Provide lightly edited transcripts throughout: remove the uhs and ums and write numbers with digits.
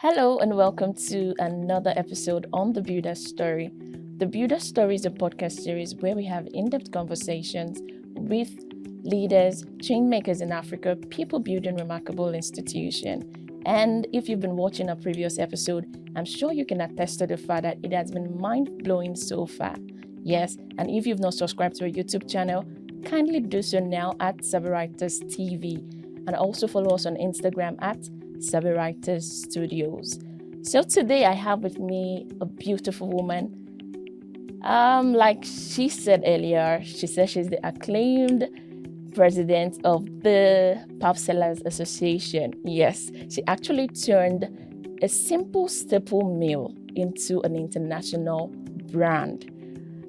Hello and welcome to another episode on the Bubez Story. The Bubez Story is a podcast series where we have in-depth conversations with leaders, change makers in Africa, people building remarkable institutions. And if you've been watching a previous episode, I'm sure you can attest to the fact that it has been mind-blowing so far. Yes, and if you've not subscribed to our YouTube channel, kindly do so now at Sabawriters TV, and also follow us on Instagram at Sabawriters Studios. So today I have with me a beautiful woman. Like she said earlier, she said she's the acclaimed president of the Pap Sellers Association. Yes, she actually turned a simple staple meal into an international brand.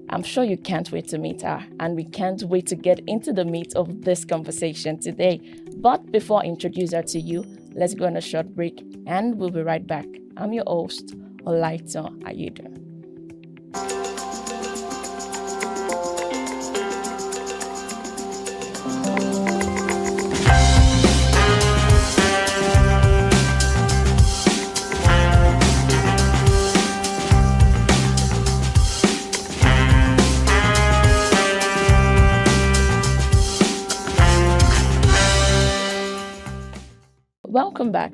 I'm sure you can't wait to meet her, and we can't wait to get into the meat of this conversation today. But before I introduce her to you, let's go on a short break, and we'll be right back. I'm your host, Olaito Ayedo. Welcome back.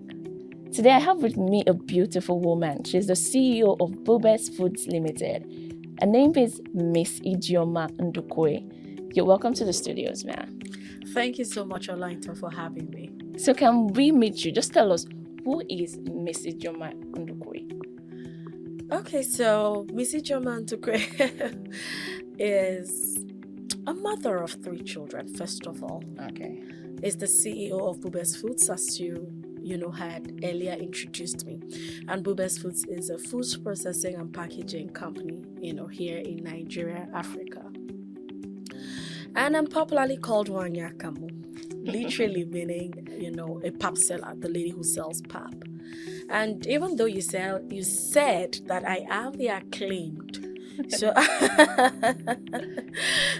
Today I have with me a beautiful woman. She's the CEO of Bubez Foods Limited. Her name is Miss Ijeoma Ndukwe. You're welcome to the studios, ma'am. Thank you so much, Olaito, for having me. So can we meet you? Just tell us, who is Miss Ijeoma Ndukwe? Okay, so Miss Ijeoma Ndukwe is a mother of 3 children, first of all. Okay. Is the CEO of Bubez Foods, as you had earlier introduced me. And Bubez Foods is a foods processing and packaging company, here in Nigeria, Africa. And I'm popularly called Nwanyi Akamu, literally meaning, a pap seller, the lady who sells pap. And even though you said that I am the acclaimed, so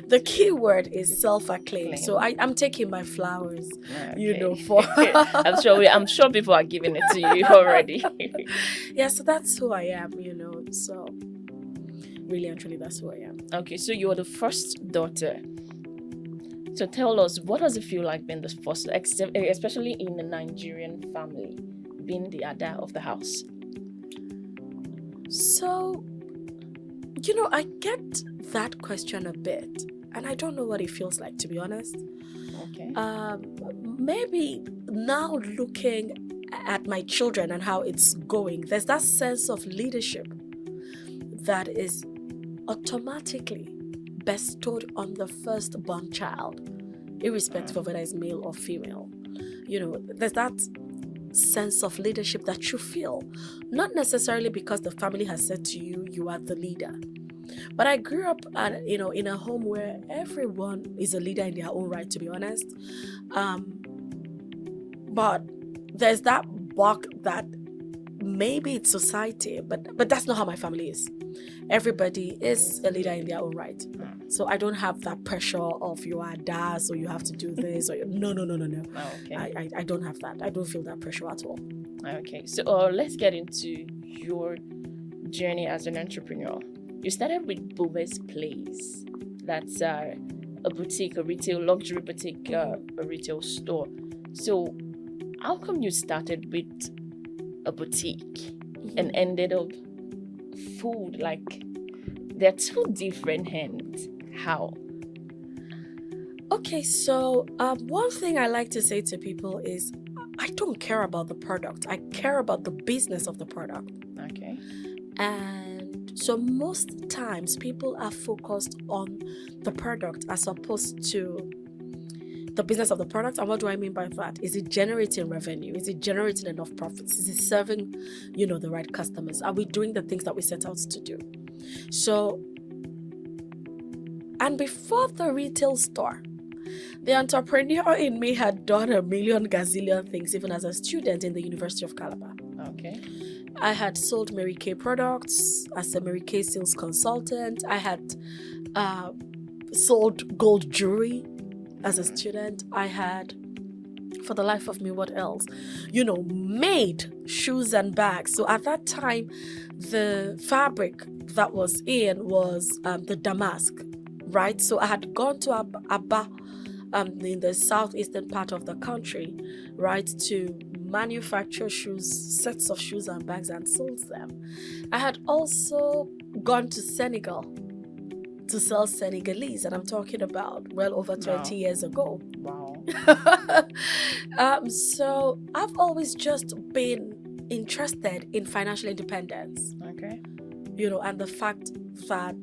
the key word is self-acclaimed. So I'm taking my flowers, Okay. for I'm sure people are giving it to you already. Yeah, so that's who I am, so really and truly that's who I am. Okay, so you're the first daughter. So tell us, what does it feel like being the first, especially in a Nigerian family, being the Ada of the house? So, I get that question a bit, and I don't know what it feels like, to be honest. Okay. Maybe now looking at my children and how it's going, there's that sense of leadership that is automatically bestowed on the firstborn child, irrespective of whether it's male or female. There's that sense of leadership that you feel, not necessarily because the family has said to you, you are the leader. But I grew up in a home where everyone is a leader in their own right, to be honest. But there's that block that maybe it's society, but that's not how my family is. Everybody is a leader in their own right. So I don't have that pressure of you are dad, so you have to do this. Or no. Oh, okay. I don't have that. I don't feel that pressure at all. Okay, so let's get into your journey as an entrepreneur. You started with Bubez Place. That's a boutique, a retail, luxury boutique, a retail store. So how come you started with a boutique and ended up food? Like, they're 2 different hands. How? Okay, so one thing I like to say to people is I don't care about the product. I care about the business of the product. Okay. And so most times people are focused on the product as opposed to the business of the product. And what do I mean by that? Is it generating revenue? Is it generating enough profits? Is it serving, the right customers? Are we doing the things that we set out to do? So, and before the retail store, the entrepreneur in me had done a million gazillion things, even as a student in the University of Calabar. Okay. I had sold Mary Kay products as a Mary Kay sales consultant. I had sold gold jewelry as a student. I had for the life of me what else, made shoes and bags. So at that time, the fabric that was in was the damask, right? So I had gone to Abba in the southeastern part of the country, right, to manufacture shoes, sets of shoes and bags, and sold them. I had also gone to Senegal to sell Senegalese, and I'm talking about well over 20 years ago. Wow. So I've always just been interested in financial independence. Okay. And the fact that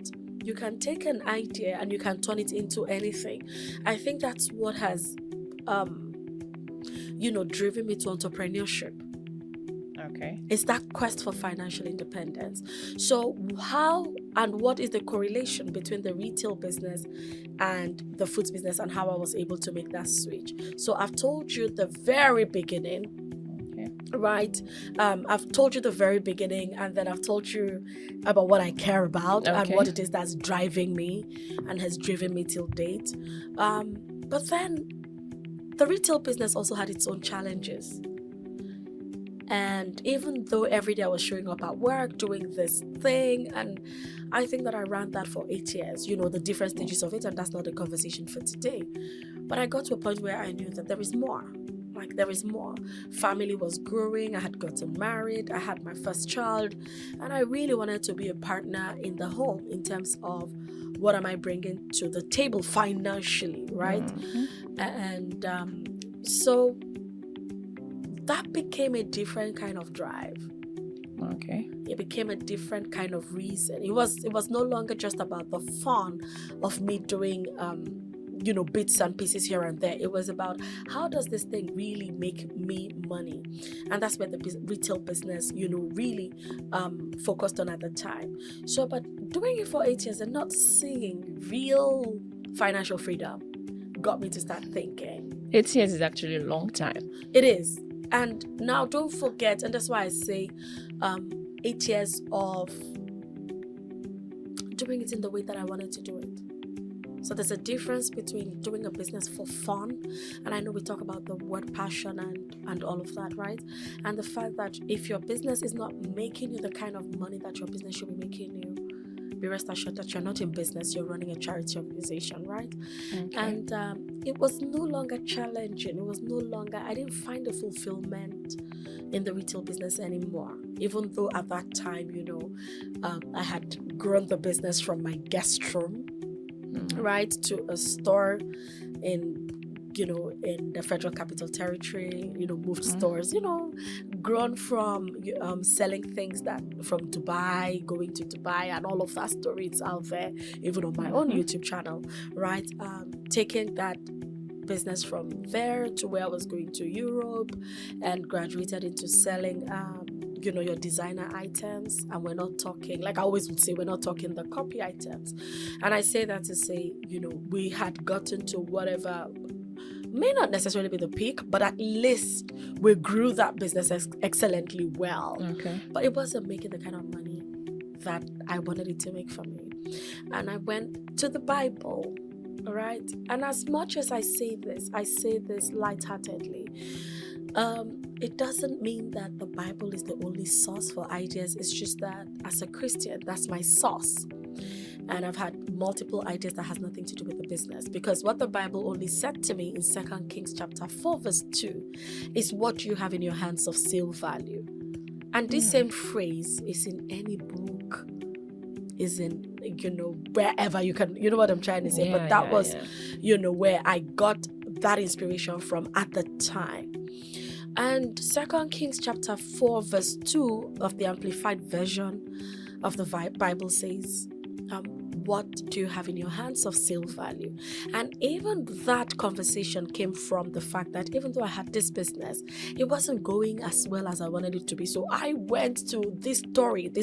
you can take an idea and you can turn it into anything. I think that's what has, driven me to entrepreneurship. Okay. It's that quest for financial independence. So how and what is the correlation between the retail business and the foods business, and how I was able to make that switch? So I've told you the very beginning. Right, I've told you the very beginning, and then I've told you about what I care about and what it is that's driving me and has driven me till date. But then the retail business also had its own challenges. And even though every day I was showing up at work doing this thing, and I think that I ran that for 8 years, the different stages of it, and that's not the conversation for today. But I got to a point where I knew that there is more. There is more. Family was growing. I had gotten married. I had my first child. And I really wanted to be a partner in the home in terms of what am I bringing to the table financially, right? Mm-hmm. And so that became a different kind of drive. Okay. It became a different kind of reason. It was no longer just about the fun of me doing bits and pieces here and there. It was about, how does this thing really make me money? And that's where the retail business, really focused on at the time. So, but doing it for 8 years and not seeing real financial freedom got me to start thinking. 8 years is actually a long time. It is. And now don't forget, and that's why I say 8 years of doing it in the way that I wanted to do it. So there's a difference between doing a business for fun, and I know we talk about the word passion and all of that, right? And the fact that if your business is not making you the kind of money that your business should be making you, be rest assured that you're not in business, you're running a charity organization, right? Okay. And it was no longer challenging. It was no longer, I didn't find the fulfillment in the retail business anymore. Even though at that time, I had grown the business from my guest room, right, to a store in the Federal Capital Territory, moved stores, grown from selling things that from Dubai, going to Dubai, and all of that story, it's out there, even on my own YouTube channel, right? Taking that business from there to where I was going to Europe, and graduated into selling your designer items. And we're not talking, like I always would say, we're not talking the copy items. And I say that to say, we had gotten to whatever may not necessarily be the peak, but at least we grew that business excellently well. Okay. But it wasn't making the kind of money that I wanted it to make for me. And I went to the Bible, right? And as much as I say this lightheartedly. It doesn't mean that the Bible is the only source for ideas. It's just that as a Christian, that's my source. And I've had multiple ideas that has nothing to do with the business, because what the Bible only said to me in 2 Kings chapter 4 verse 2 is what you have in your hands of sale value. And this same phrase is in any book, is in, wherever you can, what I'm trying to say. But that was, where I got that inspiration from at the time. And 2 Kings chapter 4 verse 2 of the Amplified version of the Bible says, what do you have in your hands of sale value? And even that conversation came from the fact that even though I had this business, it wasn't going as well as I wanted it to be. So I went to this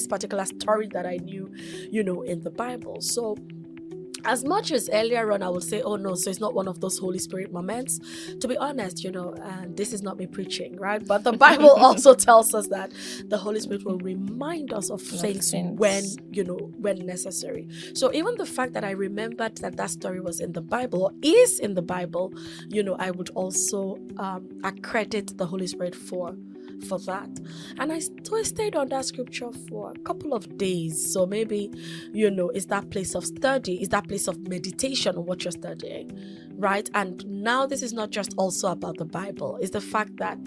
particular story that I knew, in the Bible. So as much as earlier on I would say, oh no, so it's not one of those Holy Spirit moments. To be honest, this is not me preaching, right? But the Bible also tells us that the Holy Spirit will remind us of things when necessary. So even the fact that I remembered that story was in the Bible, is in the Bible, I would also accredit the Holy Spirit for that. And I stayed on that scripture for a couple of days. So maybe, it's that place of study, is that place of meditation on what you're studying, right? And now this is not just also about the Bible. It's the fact that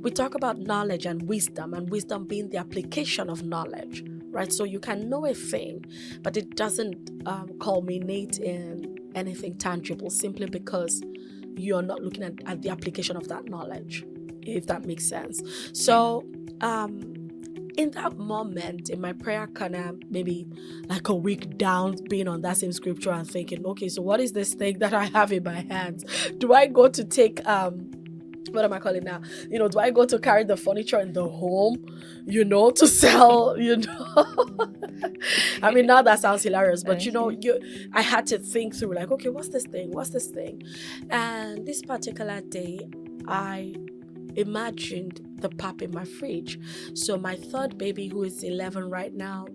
we talk about knowledge and wisdom being the application of knowledge, right? So you can know a thing, but it doesn't culminate in anything tangible simply because you're not looking at the application of that knowledge, if that makes sense. So in that moment, in my prayer corner, maybe like a week down, being on that same scripture and thinking, okay, so what is this thing that I have in my hands? Do I go to take what am I calling now? Do I go to carry the furniture in the home, to sell, I mean, now that sounds hilarious, but I had to think through, like, okay, what's this thing? And this particular day, I imagined the pap in my fridge. So my third baby, who is 11 right now,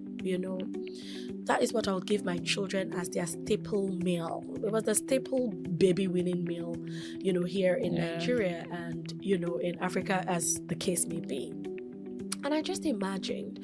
that is what I'll give my children as their staple meal. It was the staple baby winning meal, here in Nigeria and, in Africa, as the case may be. And I just imagined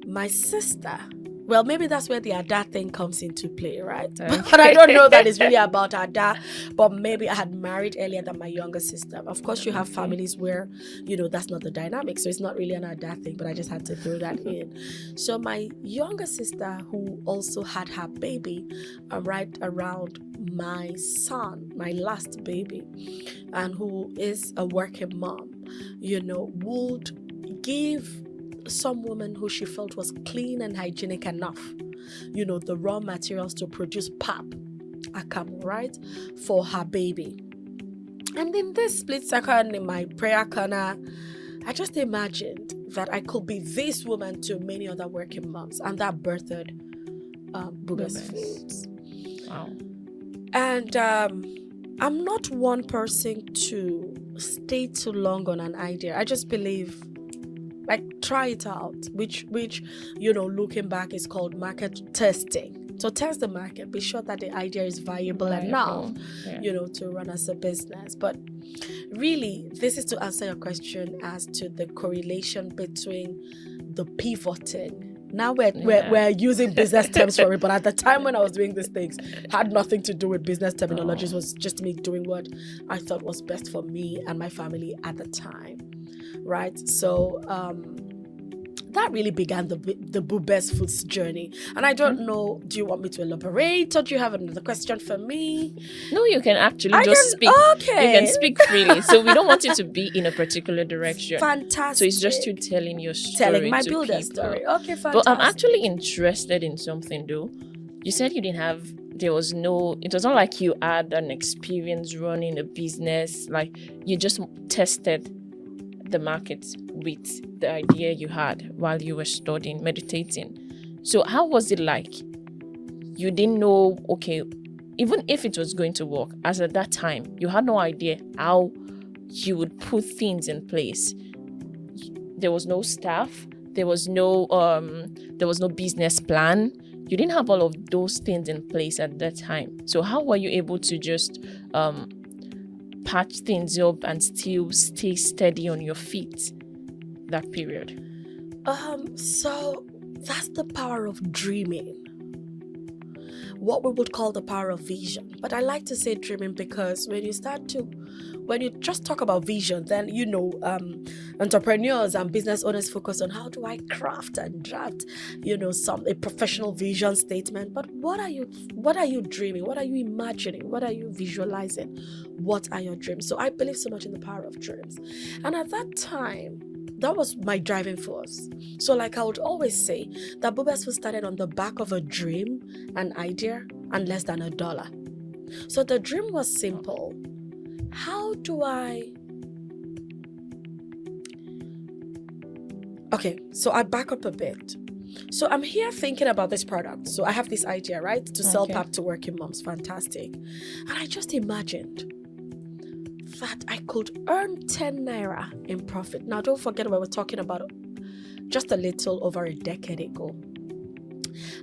my sister. Well, maybe that's where the Ada thing comes into play, right? Okay. But I don't know that it's really about Ada. But maybe I had married earlier than my younger sister. Of course, you have families where, that's not the dynamic. So it's not really an Ada thing, but I just had to throw that in. So my younger sister, who also had her baby right around my son, my last baby, and who is a working mom, would give some woman who she felt was clean and hygienic enough, the raw materials to produce pap, Akamu, right, for her baby. And in this split second in my prayer corner, I just imagined that I could be this woman to many other working moms, and that birthed Bubez Foods. Wow. And I'm not one person to stay too long on an idea. I just believe, like, try it out, which looking back is called market testing. So test the market, be sure that the idea is viable enough, to run as a business. But really, this is to answer your question as to the correlation between the pivoting. Now we're using business terms for it, but at the time when I was doing these things, had nothing to do with business terminologies. It was just me doing what I thought was best for me and my family at the time. Right, so that really began the Bubez Foods journey. And I don't know, do you want me to elaborate, or do you have another question for me? No, you can actually speak. Okay. You can speak freely. So we don't want it to be in a particular direction. Fantastic. So it's just you telling your story. Telling my to builder people. story. Okay, fantastic. But I'm actually interested in something though. You said you didn't have, it was not like you had an experience running a business, like you just tested the market with the idea you had while you were studying, meditating. So how was it like? You didn't know, okay, even if it was going to work, as at that time, you had no idea how you would put things in place. There was no staff, there was no business plan. You didn't have all of those things in place at that time. So how were you able to just patch things up and still stay steady on your feet that period? So that's the power of dreaming. What we would call the power of vision. But I like to say dreaming because when you just talk about vision, then entrepreneurs and business owners focus on how do I craft and draft, a professional vision statement. But what are you dreaming? What are you imagining? What are you visualizing? What are your dreams? So I believe so much in the power of dreams. And at that time, that was my driving force. So like I would always say, that Bubez was started on the back of a dream, an idea, and less than $1. So the dream was simple. How do I... Okay, so I back up a bit. So I'm here thinking about this product. So I have this idea, right? To sell Okay. pap to working moms. Fantastic. And I just imagined that I could earn 10 naira in profit. Now, don't forget we were talking about just a little over a decade ago.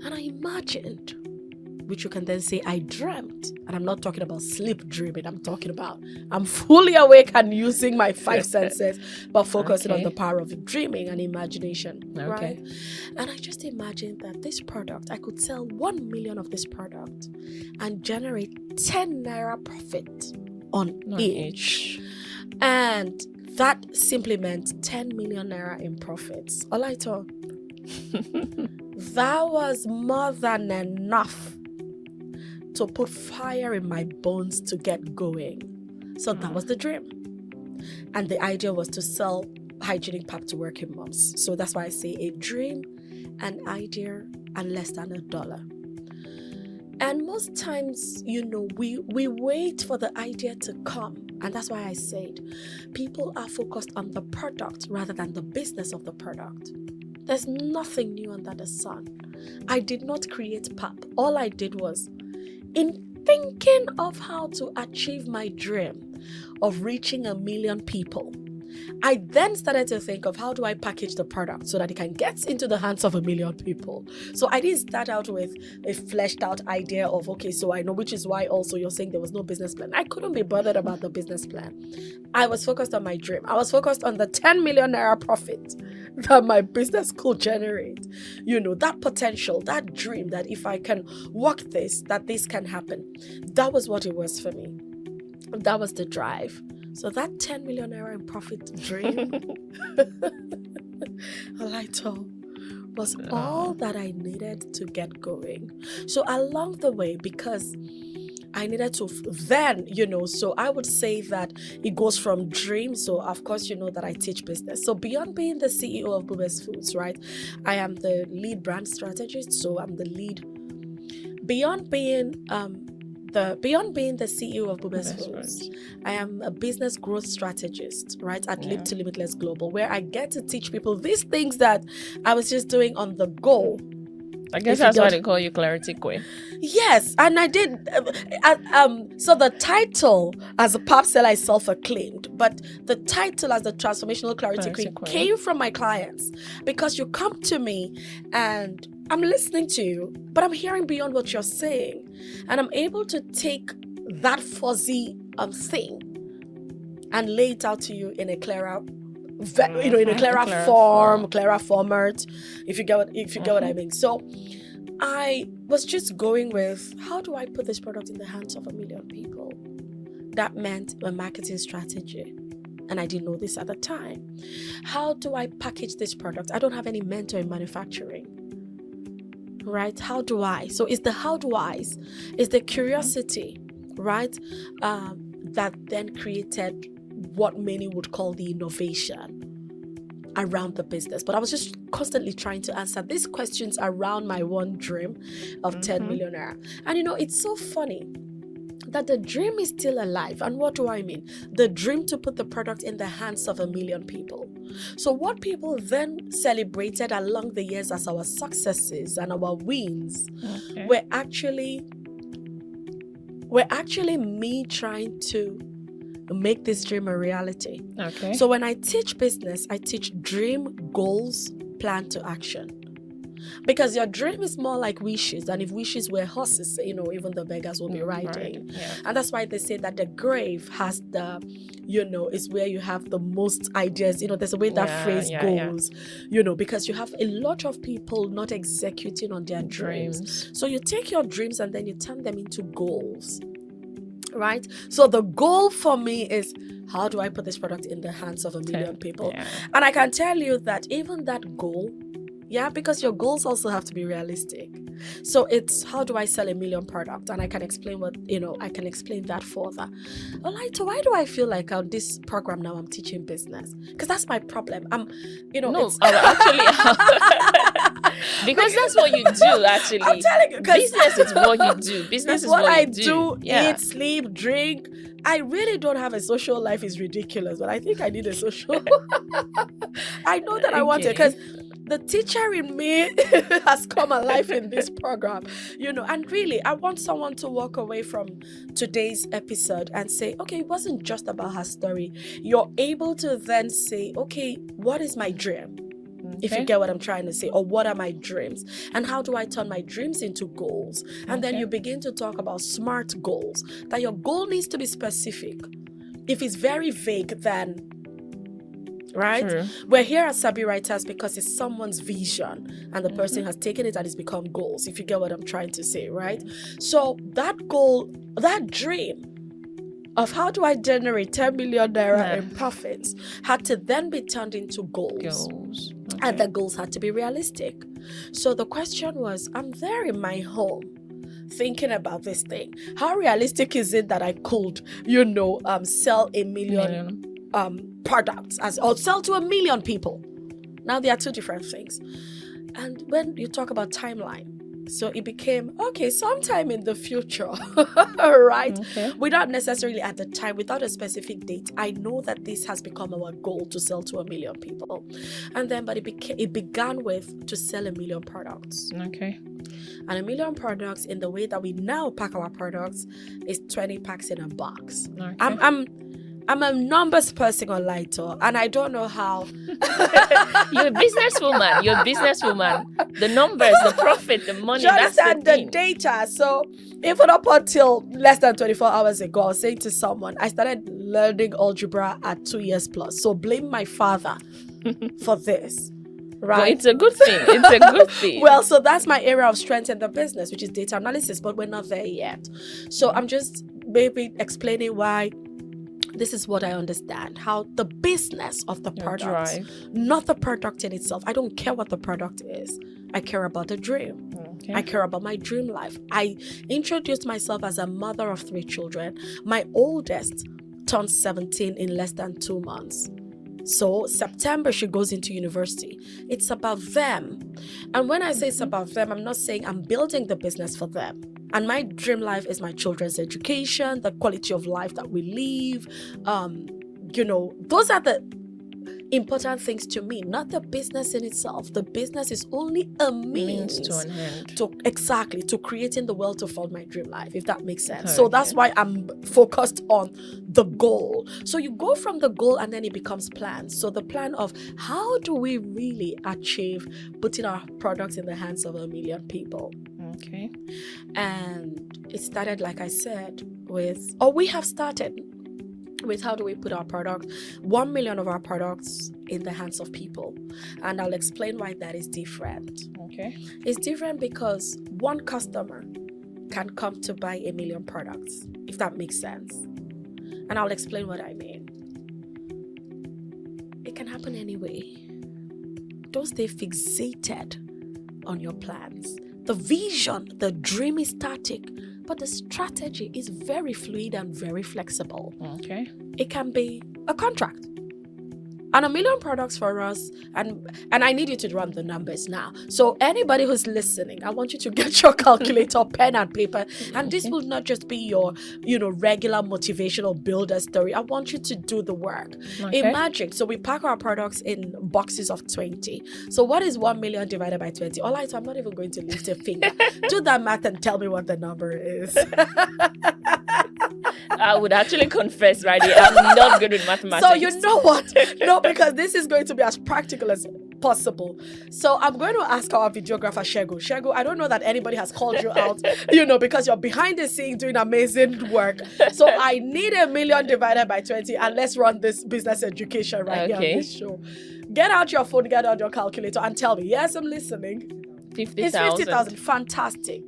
And I imagined, which you can then say I dreamt. And I'm not talking about sleep dreaming. I'm fully awake and using my 5 senses, but focusing on the power of dreaming and imagination. Okay. Right? And I just imagined that this product, I could sell 1 million of this product and generate 10 naira profit on each. And that simply meant 10 million naira in profits. All I thought. That was more than enough to put fire in my bones to get going. So that was the dream. And the idea was to sell hygienic pap to working moms. So that's why I say a dream, an idea, and less than $1. And most times, we wait for the idea to come. And that's why I said people are focused on the product rather than the business of the product. There's nothing new under the sun. I did not create pap. All I did was, in thinking of how to achieve my dream of reaching 1 million people, I then started to think of how do I package the product so that it can get into the hands of 1 million people. So I didn't start out with a fleshed out idea of, okay, so I know, which is why also you're saying there was no business plan. I couldn't be bothered about the business plan. I was focused on my dream. I was focused on the 10 million naira profit that my business could generate. That potential, that dream that if I can work this, that this can happen. That was what it was for me. That was the drive. So that 10 million naira in profit dream, was all that I needed to get going. So along the way, because I needed to then, so I would say that it goes from dream. So of course, that I teach business. So beyond being the CEO of Bubez Foods, right? I am the lead brand strategist. So I'm the lead. Beyond being the CEO of Bubez Foods, I am a business growth strategist, right, at Live to Limitless Global, where I get to teach people these things that I was just doing on the go. I guess that's why they call you Clarity Queen. Yes, and I did. So the title as a pap seller is self-acclaimed, but the title as the Transformational Clarity Queen came from my clients, because you come to me and I'm listening to you, but I'm hearing beyond what you're saying, and I'm able to take that fuzzy thing and lay it out to you in a clearer, in a clearer form, clearer format. If you get what I mean. So I was just going with, how do I put this product in the hands of 1 million people? That meant a marketing strategy. And I didn't know this at the time. How do I package this product? I don't have any mentor in manufacturing. Right? How do I? So it's the how do I's. It's the curiosity, right? That then created what many would call the innovation around the business. But I was just constantly trying to answer these questions around my one dream of 10 million naira. And it's so funny that the dream is still alive. And what do I mean? The dream to put the product in the hands of 1 million people. So what people then celebrated along the years as our successes and our wins were actually me trying to make this dream a reality. Okay. So when I teach business, I teach dream, goals, plan to action. Because your dream is more like wishes, and if wishes were horses, even the beggars will be riding. Right. Yeah. And that's why they say that the grave has the, is where you have the most ideas. There's a way that phrase goes, because you have a lot of people not executing on their dreams. So you take your dreams and then you turn them into goals. Right? So the goal for me is, how do I put this product in the hands of 1 million people? Yeah. And I can tell you that even that goal, because your goals also have to be realistic. So it's, how do I sell 1 million product? And I can explain I can explain that further. So why do I feel like on this program now I'm teaching business? Because that's my problem. Actually, because that's what you do, actually. I'm telling you, business is what you do. Business is what I do. Eat, sleep, drink. I really don't have a social life. It's ridiculous, but I think I need a social. I know that I want it, because the teacher in me has come alive in this program, and really, I want someone to walk away from today's episode and say, okay, it wasn't just about her story. You're able to then say, okay, what is my dream? If you get what I'm trying to say, or what are my dreams, and how do I turn my dreams into goals? And then you begin to talk about SMART goals, that your goal needs to be specific. If it's very vague, then right? True. We're here at Sabi Writers because it's someone's vision and the person has taken it and it's become goals, if you get what I'm trying to say, right? So that goal, that dream of how do I generate 10 million naira in profits had to then be turned into goals. And the goals had to be realistic. So the question was, I'm there in my home thinking about this thing. How realistic is it that I could, sell a million products or sell to 1 million people? Now there are two different things. And when you talk about timeline, so it became, sometime in the future, right? Without necessarily at the time, without a specific date, I know that this has become our goal to sell to 1 million people. And then, but it began with to sell 1 million products. Okay. And 1 million products in the way that we now pack our products is 20 packs in a box. Okay. I'm a numbers person on Lighter, and I don't know how. You're a businesswoman. The numbers, the profit, the money, that's the data. So even up until less than 24 hours ago, I was saying to someone, I started learning algebra at 2 years plus. So blame my father for this. Right. Well, it's a good thing. Well, so that's my area of strength in the business, which is data analysis, but we're not there yet. So I'm just maybe explaining why this is what I understand, how the business of the product, not the product in itself. I don't care what the product is. I care about the dream. Okay. I care about my dream life. I introduced myself as a mother of 3 children. My oldest turned 17 in less than 2 months. So September, she goes into university. It's about them. And when I say it's about them, I'm not saying I'm building the business for them. And my dream life is my children's education, the quality of life that we live. Those are the important things to me, not the business in itself. The business is only a means to an end. To creating the world to fund my dream life, if that makes sense. So that's why I'm focused on the goal. So you go from the goal and then it becomes plans. So the plan of how do we really achieve putting our products in the hands of 1 million people? Okay. And it started, like I said, we have started with how do we put our product, 1 million of our products in the hands of people. And I'll explain why that is different. Okay. It's different because one customer can come to buy 1 million products, if that makes sense. And I'll explain what I mean. It can happen anyway. Don't stay fixated on your plans. The vision, the dream is static, but the strategy is very fluid and very flexible. Okay. It can be a contract. And 1 million products for us, and I need you to run the numbers now. So anybody who's listening, I want you to get your calculator, pen and paper. And this will not just be your, regular motivational builder story. I want you to do the work. Okay. Imagine, so we pack our products in boxes of 20. So what is 1 million divided by 20? All right, so I'm not even going to lift a finger. Do that math and tell me what the number is. I would actually confess right here, I'm not good with mathematics. So you know what? No, because this is going to be as practical as possible. So I'm going to ask our videographer, Shego, I don't know that anybody has called you out, because you're behind the scenes doing amazing work. So I need 1 million divided by 20, and let's run this business education here on this show. Get out your phone, get out your calculator, and tell me, yes, I'm listening. 50,000. It's 50,000. Fantastic.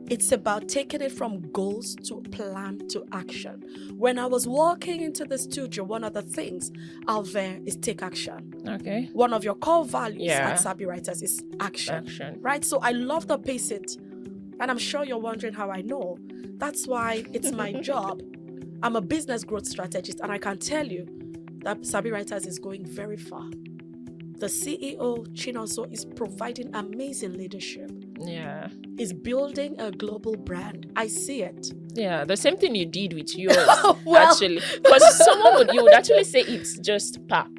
It's about taking it from goals to plan to action. When I was walking into the studio, one of the things out there is take action. Okay. One of your core values at Sabi Writers is action. Right? So I love the pace it. And I'm sure you're wondering how I know. That's why it's my job. I'm a business growth strategist, and I can tell you that Sabi Writers is going very far. The CEO, Chinonso, is providing amazing leadership. Yeah. Is building a global brand. I see it. Yeah, the same thing you did with yours, actually. Because you would actually say it's just pap.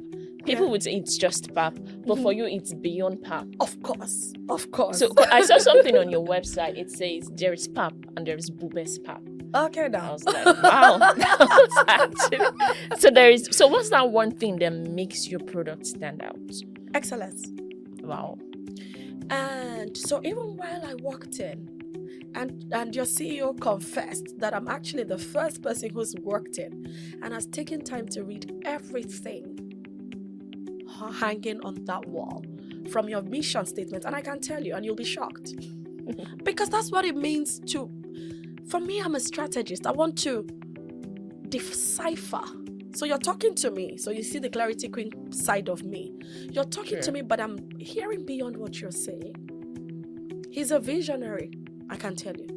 People would say it's just pap. But for you, it's beyond pap. Of course. Of course. So I saw something on your website. It says there is pap and there is Bubez pap. Okay, I now. was like, wow. That was actually... So what's that one thing that makes your product stand out? Excellence. Wow. And so even while I walked in, and your CEO confessed that I'm actually the first person who's worked in and has taken time to read everything hanging on that wall from your mission statement. And I can tell you, and you'll be shocked, because that's what it means to... For me, I'm a strategist. I want to decipher. So you're talking to me. So you see the Clarity Queen side of me. You're talking to me, but I'm hearing beyond what you're saying. He's a visionary, I can tell you.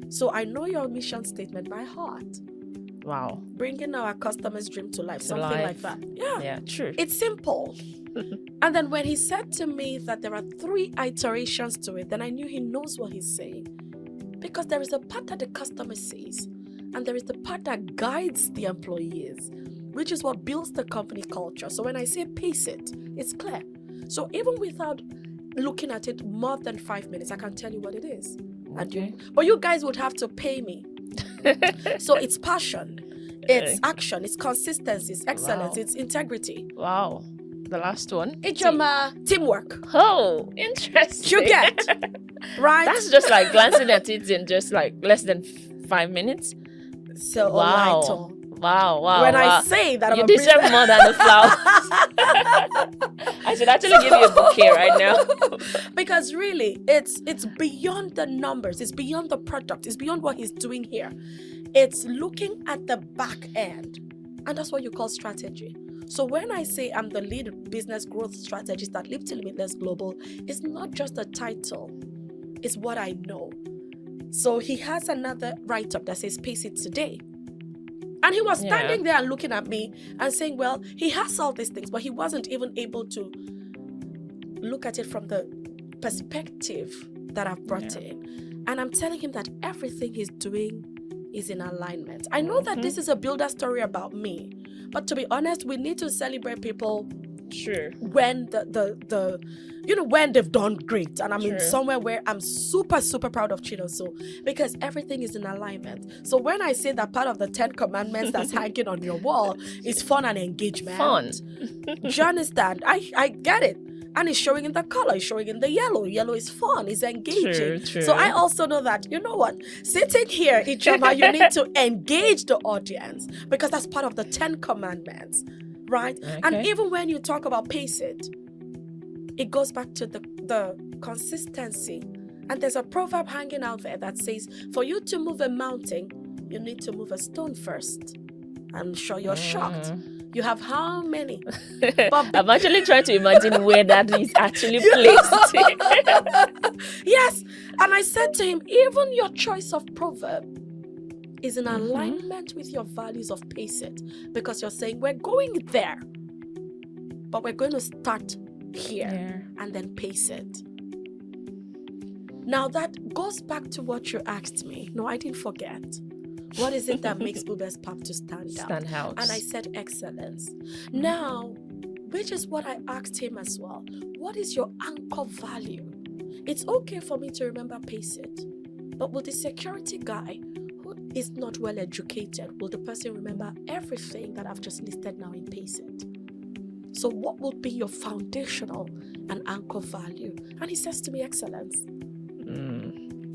So I know your mission statement by heart. Wow. Bringing our customers' dream to life, something like that. Yeah, true. It's simple. And then when he said to me that there are 3 iterations to it, then I knew he knows what he's saying. Because there is a part that the customer sees, and there is the part that guides the employees, which is what builds the company culture. So when I say pace it, it's clear. So even without looking at it more than 5 minutes, I can tell you what it is. Okay. But you guys would have to pay me. So it's passion, it's action, it's consistency, it's excellence, it's integrity. Wow. The last one? Ijeoma, teamwork. Oh, interesting. You get, right? That's just like glancing at it in just like less than 5 minutes. So, Wow. Wow. When I say that, you I'm deserve more than the flowers. I should actually give you a bouquet right now. Because really, it's beyond the numbers, it's beyond the product, it's beyond what he's doing here. It's looking at the back end, and that's what you call strategy. So when I say I'm the lead business growth strategist at Live to Limitless Global, it's not just a title, it's what I know. So he has another write-up that says pace it today. And he was standing there and looking at me and saying, well, he has all these things, but he wasn't even able to look at it from the perspective that I've brought in. And I'm telling him that everything he's doing is in alignment. I know that this is a builder story about me, but to be honest, we need to celebrate people when when they've done great, and I'm in somewhere where I'm super proud of Chinoso, because everything is in alignment. So when I say that part of the 10 commandments that's hanging on your wall is fun and engagement, do you understand? I get it. And it's showing in the color, it's showing in the yellow. Yellow is fun, it's engaging. True. So I also know that, you know what? Sitting here, Ijeoma, you need to engage the audience, because that's part of the 10 commandments, right? Okay. And even when you talk about pace it goes back to the consistency. And there's a proverb hanging out there that says, for you to move a mountain, you need to move a stone first. I'm sure you're shocked. You have how many? I'm actually trying to imagine where that is actually placed. Yes. And I said to him, even your choice of proverb is in alignment with your values of pace it. Because you're saying, we're going there, but we're going to start here and then pace it. Now that goes back to what you asked me. No, I didn't forget. What is it that makes Bubez Pub to stand out? And I said excellence. Now, which is what I asked him as well. What is your anchor value? It's okay for me to remember pace it, but will the security guy who is not well educated, will the person remember everything that I've just listed now in pace it? So what would be your foundational and anchor value? And he says to me, excellence.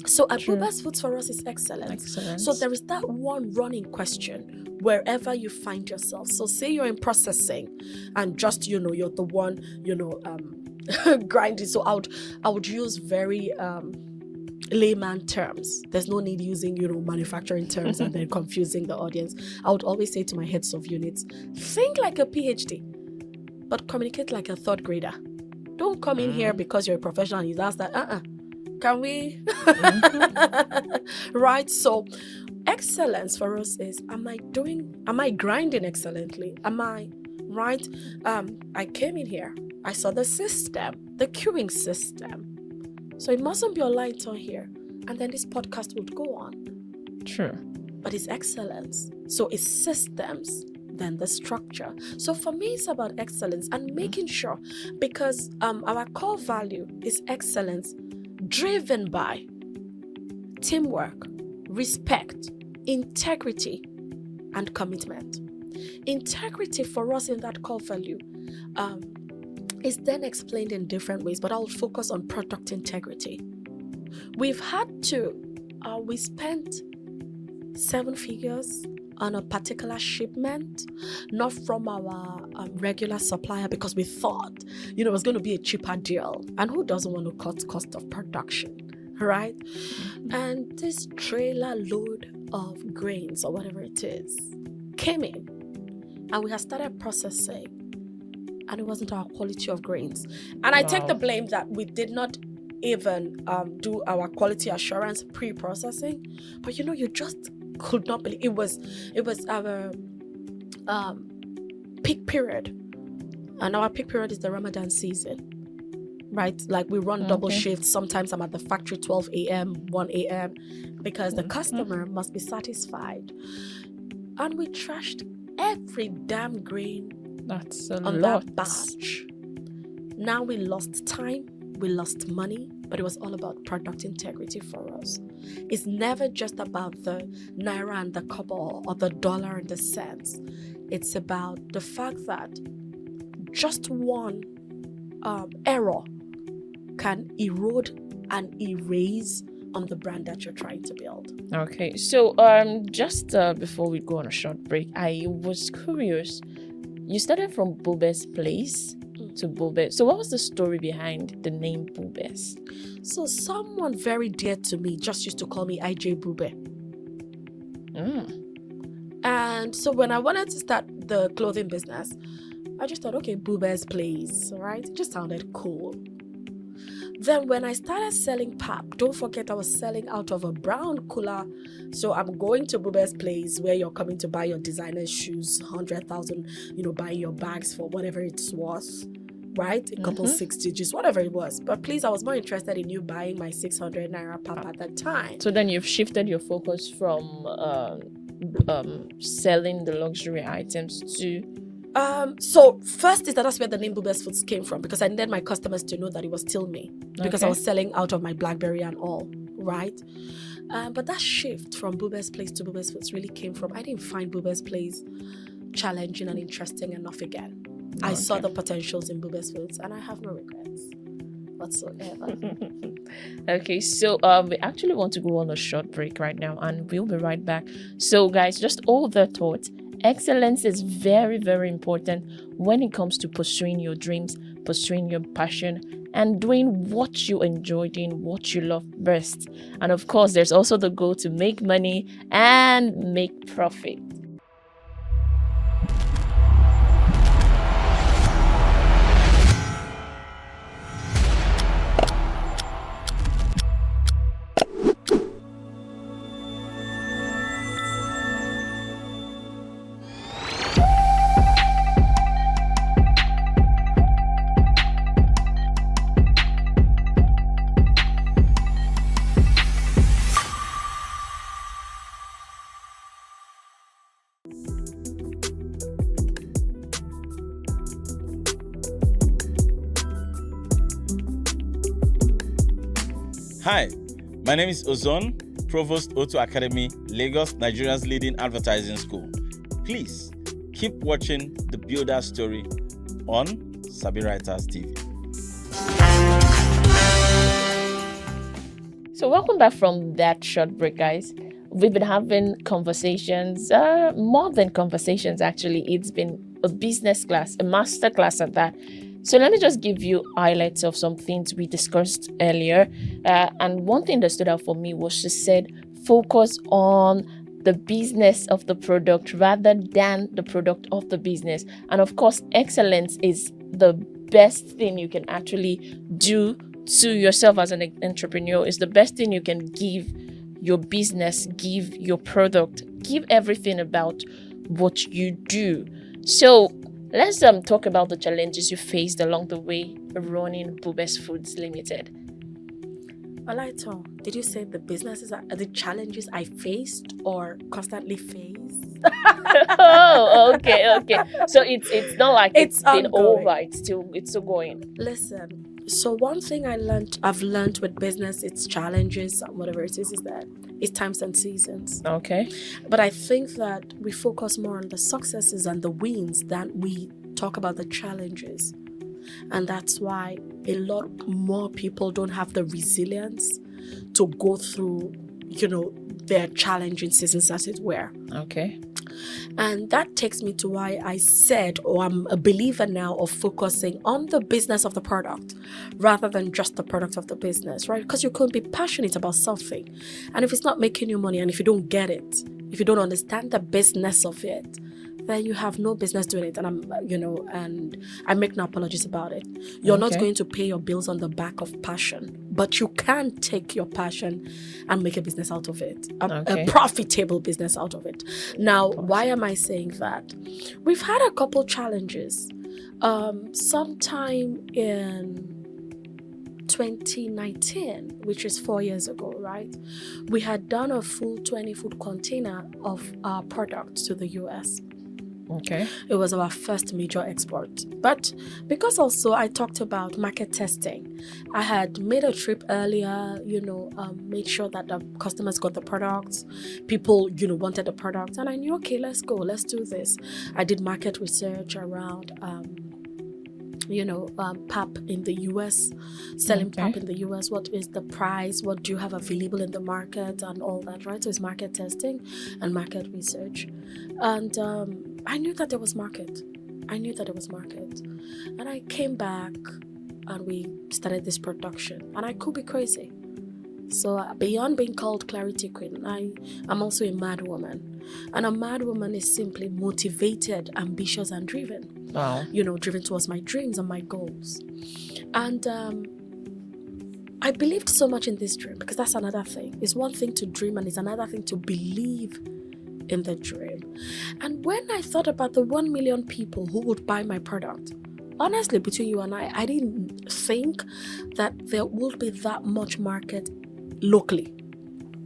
So at Bubez Foods for us is excellence. So there is that one running question wherever you find yourself. So say you're in processing and just, you're the one, grinding. So I would use very layman terms. There's no need using, manufacturing terms and then confusing the audience. I would always say to my heads of units, think like a PhD, but communicate like a third grader. Don't come in here because you're a professional and you ask that, can we? Right? So excellence for us is, am I grinding excellently? Am I right? I came in here, I saw the system, the queuing system. So it mustn't be a light on here. And then this podcast would go on. True. But it's excellence. So it's systems than the structure. So for me, it's about excellence and making sure, because our core value is excellence driven by teamwork, respect, integrity, and commitment. Integrity for us in that core value is then explained in different ways, but I'll focus on product integrity. We spent 7 figures on a particular shipment, not from our regular supplier, because we thought, it was going to be a cheaper deal. And who doesn't want to cut cost of production, right? And this trailer load of grains or whatever it is came in, and we had started processing, and it wasn't our quality of grains. And I take the blame that we did not even do our quality assurance pre-processing. But you just could not believe it was our peak period, and our peak period is the Ramadan season, right? Like we run double shifts. Sometimes I'm at the factory 12 a.m., 1 a.m. because the customer must be satisfied. And we trashed every damn grain on that batch. Now we lost time, we lost money, but it was all about product integrity for us. It's never just about the naira and the kobo or the dollar and the cents. It's about the fact that just one error can erode and erase on the brand that you're trying to build. Okay, so just before we go on a short break, I was curious. You started from Bubez place to Bubez. So what was the story behind the name Bubez? So someone very dear to me just used to call me IJ Bube. And so when I wanted to start the clothing business, I just thought, okay, Bubez place, right? It just sounded cool. Then when I started selling pap, don't forget I was selling out of a brown cooler. So I'm going to Bubez place where you're coming to buy your designer shoes, 100,000, buying your bags for whatever it was, right? A couple 6 digits, whatever it was. But please, I was more interested in you buying my 600 naira pap at that time. So then you've shifted your focus from selling the luxury items to... So first is that's where the name Bubez Foods came from, because I needed my customers to know that it was still me, because I was selling out of my BlackBerry and all, right? But that shift from Bubez Place to Bubez Foods really came from, I didn't find Bubez Place challenging and interesting enough again. I saw the potentials in Bubez Foods, and I have no regrets whatsoever. Okay, so we actually want to go on a short break right now, and we'll be right back. So guys, just hold the thought. Excellence is very, very important when it comes to pursuing your dreams, pursuing your passion, and doing what you enjoy doing, what you love best. And of course, there's also the goal to make money and make profit. Hi, my name is Ozon, Provost O2 Academy, Lagos, Nigeria's leading advertising school. Please keep watching The Builder Story on Sabi Writers TV. So welcome back from that short break, guys. We've been having conversations, more than conversations actually. It's been a business class, a master class at that. So let me just give you highlights of some things we discussed earlier. And one thing that stood out for me was she said, focus on the business of the product rather than the product of the business. And of course, excellence is the best thing you can actually do to yourself as an entrepreneur. It's the best thing you can give your business, give your product, give everything about what you do. So let's talk about the challenges you faced along the way running Bubez Foods Limited. Olaito, did you say the businesses are the challenges I faced or constantly face? Oh, okay. So it's not like it's been ongoing. over. It's still going. Listen, so one thing I've learned with business, its challenges, whatever it is that it's times and seasons. Okay. But I think that we focus more on the successes and the wins than we talk about the challenges. And that's why a lot more people don't have the resilience to go through, their challenging seasons, as it were. Okay. And that takes me to why I said, or I'm a believer now of focusing on the business of the product rather than just the product of the business, right? Because you can be passionate about something. And if it's not making you money, and if you don't get it, if you don't understand the business of it, then you have no business doing it. And and I make no apologies about it. You're not going to pay your bills on the back of passion, but you can take your passion and make a business out of it, a profitable business out of it. Now, why am I saying that? We've had a couple challenges. Sometime in 2019, which is 4 years ago, right? We had done a full 20-foot container of our product to the US. Okay. It was our first major export. But because also I talked about market testing, I had made a trip earlier, made sure that the customers got the products, people, wanted the products, and I knew, okay, let's go, let's do this. I did market research around pap in the US, selling pap in the US. What is the price? What do you have available in the market and all that, right? So it's market testing and market research. And I knew that there was market. And I came back and we started this production. And I could be crazy. So beyond being called Clarity Queen, I'm also a mad woman. And a mad woman is simply motivated, ambitious, and driven. Wow. Driven towards my dreams and my goals. And I believed so much in this dream, because that's another thing. It's one thing to dream and it's another thing to believe in the dream. And when I thought about the 1 million people who would buy my product, honestly, between you and I didn't think that there would be that much market locally.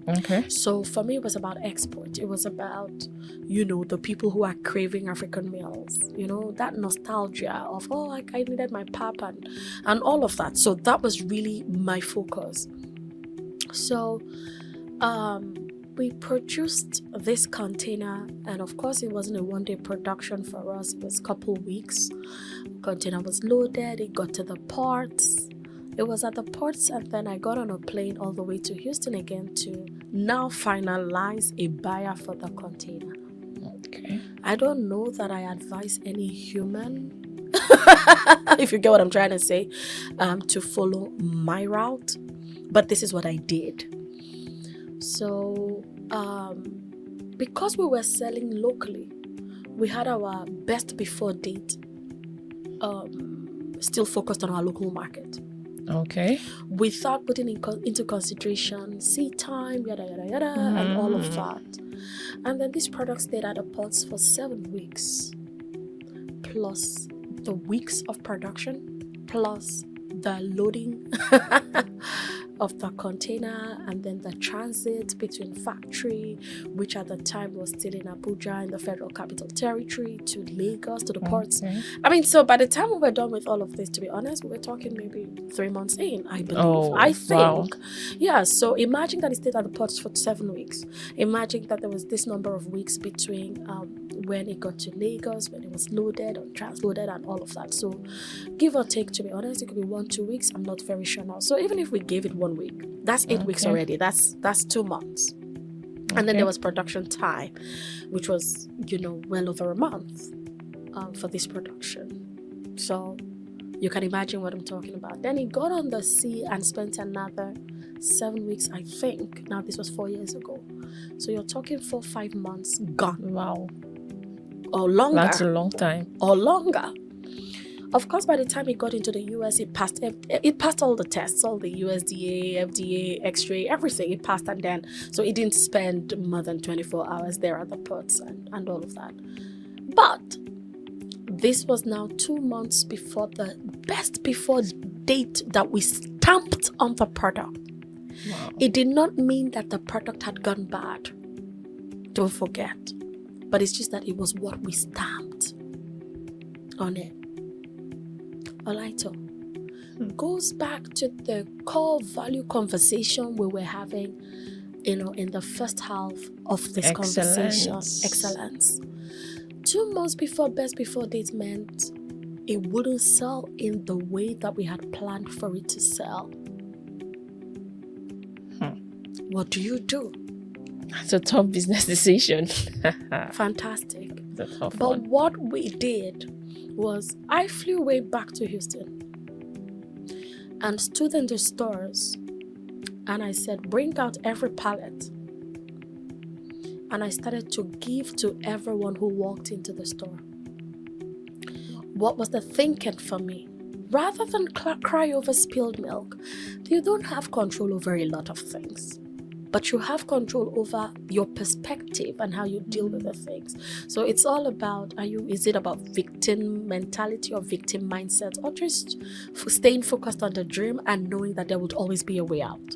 Okay. So for me, it was about export. It was about, the people who are craving African meals, that nostalgia of, I needed my pap and all of that. So that was really my focus. So we produced this container, and of course it wasn't a one-day production for us. It was a couple weeks. The container was loaded, it got to the ports. It was at the ports, and then I got on a plane all the way to Houston again to now finalize a buyer for the container. Okay. I don't know that I advise any human, if you get what I'm trying to say, to follow my route, but this is what I did. So, because we were selling locally, we had our best before date still focused on our local market. Okay. Without putting into consideration seed time, yada yada yada, and all of that. And then this product stayed at the ports for 7 weeks, plus the weeks of production, plus the loading of the container, and then the transit between factory, which at the time was still in Abuja in the Federal Capital Territory, to Lagos, to the ports. So by the time we were done with all of this, to be honest, we were talking maybe 3 months in, I believe. I think. Wow. Yeah, so imagine that it stayed at the ports for 7 weeks. Imagine that there was this number of weeks between when it got to Lagos, when it was loaded or transloaded and all of that. So give or take, to be honest, it could be 1-2 weeks. I'm not very sure now. So even if we gave it 1 week, that's 8 weeks already. That's 2 months. And then there was production time, which was, well over a month for this production. So you can imagine what I'm talking about. Then he got on the sea and spent another 7 weeks, I think. Now, this was 4 years ago. So you're talking 4-5 months gone. Wow. Or longer. That's a long time. Or longer. Of course, by the time it got into the US, it passed all the tests, all the USDA, FDA, X-ray, everything. It passed, and then, so it didn't spend more than 24 hours there at the ports and all of that. But this was now 2 months before the best before date that we stamped on the product. Wow. It did not mean that the product had gone bad. Don't forget. but it's just that it was what we stamped on it. Olaito goes back to the core value conversation we were having, in the first half of this conversation. Excellence. 2 months before best before date meant it wouldn't sell in the way that we had planned for it to sell. What do you do? It's a tough business decision. Fantastic. It's a tough But one. what we did was I flew way back to Houston and stood in the stores and I said, bring out every pallet. And I started to give to everyone who walked into the store. What was the thinking for me? Rather than cry over spilled milk, you don't have control over a lot of things, but you have control over your perspective and how you deal with the things. So it's all about, is it about victim mentality or victim mindset, or just staying focused on the dream and knowing that there would always be a way out?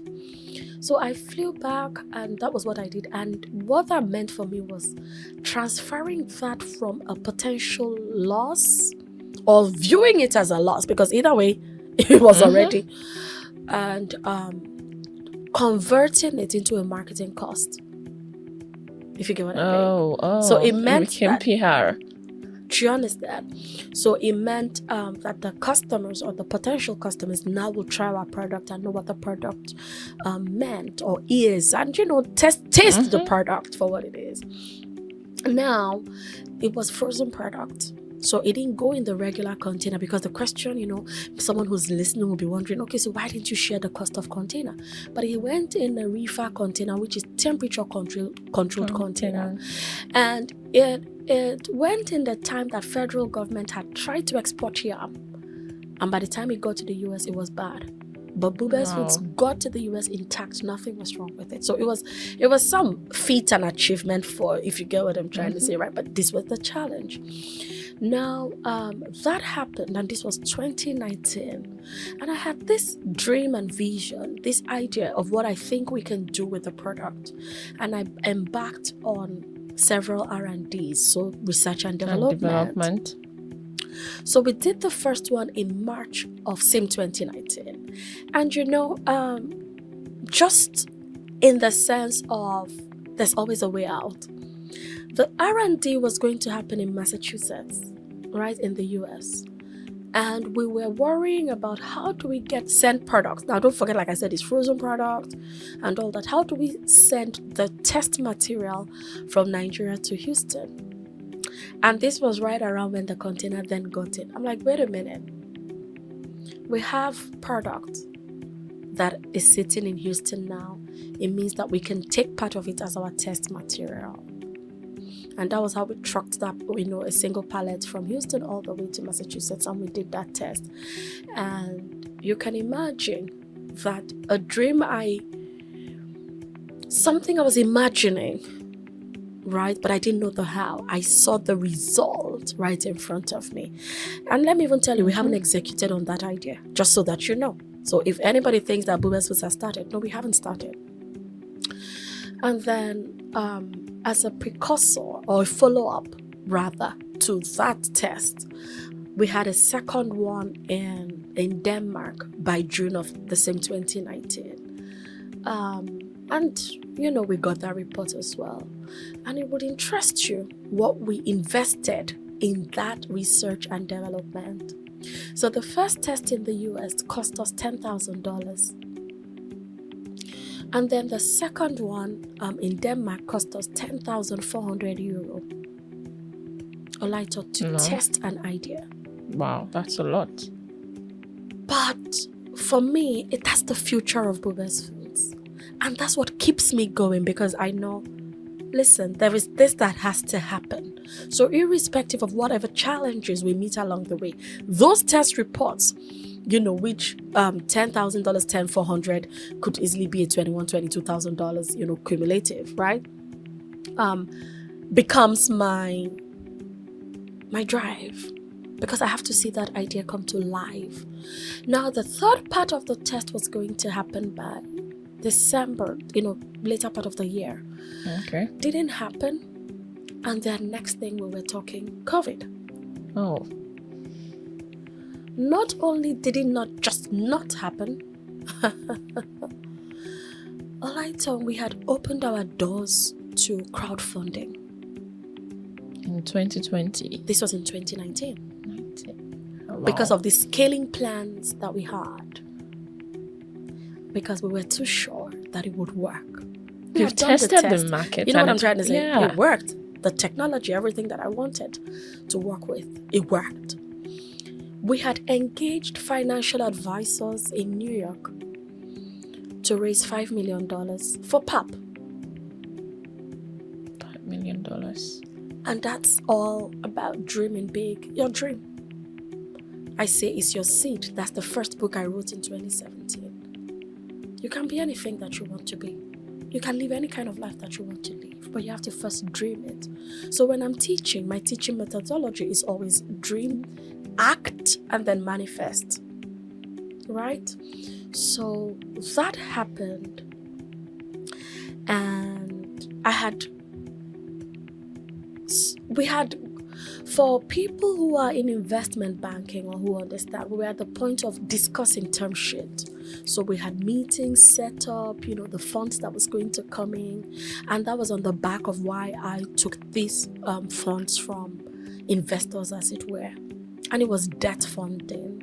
So I flew back and that was what I did. And what that meant for me was transferring that from a potential loss or viewing it as a loss, because either way, it was already, and converting it into a marketing cost. If you get what I mean. Oh. So it meant became that, PR. do you understand? So it meant that the customers or the potential customers now will try our product and know what the product meant or is, and taste the product for what it is. Now, it was frozen product. So it didn't go in the regular container, because the question, someone who's listening will be wondering, okay, so why didn't you share the cost of container? But it went in a reefer container, which is temperature controlled container. And it went in the time that federal government had tried to export yam. And by the time it got to the US, it was bad. But Bubez Foods got to the US intact. Nothing was wrong with it. So it was some feat and achievement, for, if you get what I'm trying to say, right? But this was the challenge. Now, that happened, and this was 2019. And I had this dream and vision, this idea of what I think we can do with the product. And I embarked on several R&Ds, so research and development. So we did the first one in March of same 2019. And just in the sense of there's always a way out. The R&D was going to happen in Massachusetts, right, in the US. And we were worrying about how do we send products. Now, don't forget, like I said, it's frozen product and all that. How do we send the test material from Nigeria to Houston? And this was right around when the container then got in. I'm like, wait a minute. We have product that is sitting in Houston now. It means that we can take part of it as our test material. And that was how we trucked that, a single pallet from Houston all the way to Massachusetts, and we did that test. And you can imagine that a dream something I was imagining, right? But I didn't know the how. I saw the result right in front of me. And let me even tell you, we haven't executed on that idea, just so that you know. So if anybody thinks that Bubez Foods has started, no, we haven't started. And then as a precursor or a follow-up rather to that test, we had a second one in Denmark by June of the same 2019. And we got that report as well. And it would interest you what we invested in that research and development. So the first test in the US cost us $10,000. And then the second one in Denmark cost us €10,400 to test an idea. Wow, that's a lot. But for me, that's the future of Bubez Foods. And that's what keeps me going, because I know, listen, there is this that has to happen. So irrespective of whatever challenges we meet along the way, those test reports, which $10,000, $10,400 could easily be a $21,000, $22,000, cumulative, right? Becomes my drive, because I have to see that idea come to life. Now, the third part of the test was going to happen by December, later part of the year. Okay. Didn't happen. And then next thing we were talking COVID. Oh. Not only did it not just not happen, we had opened our doors to crowdfunding. In 2020. This was in 2019. Wow. Because of the scaling plans that we had. Because we were too sure that it would work. You've tested the market. You know what I'm trying to say? Yeah. It worked. The technology, everything that I wanted to work with, it worked. We had engaged financial advisors in New York to raise $5 million for PAP. $5 million. And that's all about dreaming big. Your dream. I say it's your seed. That's the first book I wrote in 2017. You can be anything that you want to be. You can live any kind of life that you want to live, but you have to first dream it. So when I'm teaching, my teaching methodology is always dream, act, and then manifest. Right? So that happened. And we had, for people who are in investment banking or who understand, we were at the point of discussing term sheet. So we had meetings set up, the funds that was going to come in. And that was on the back of why I took these funds from investors, as it were. And it was debt funding.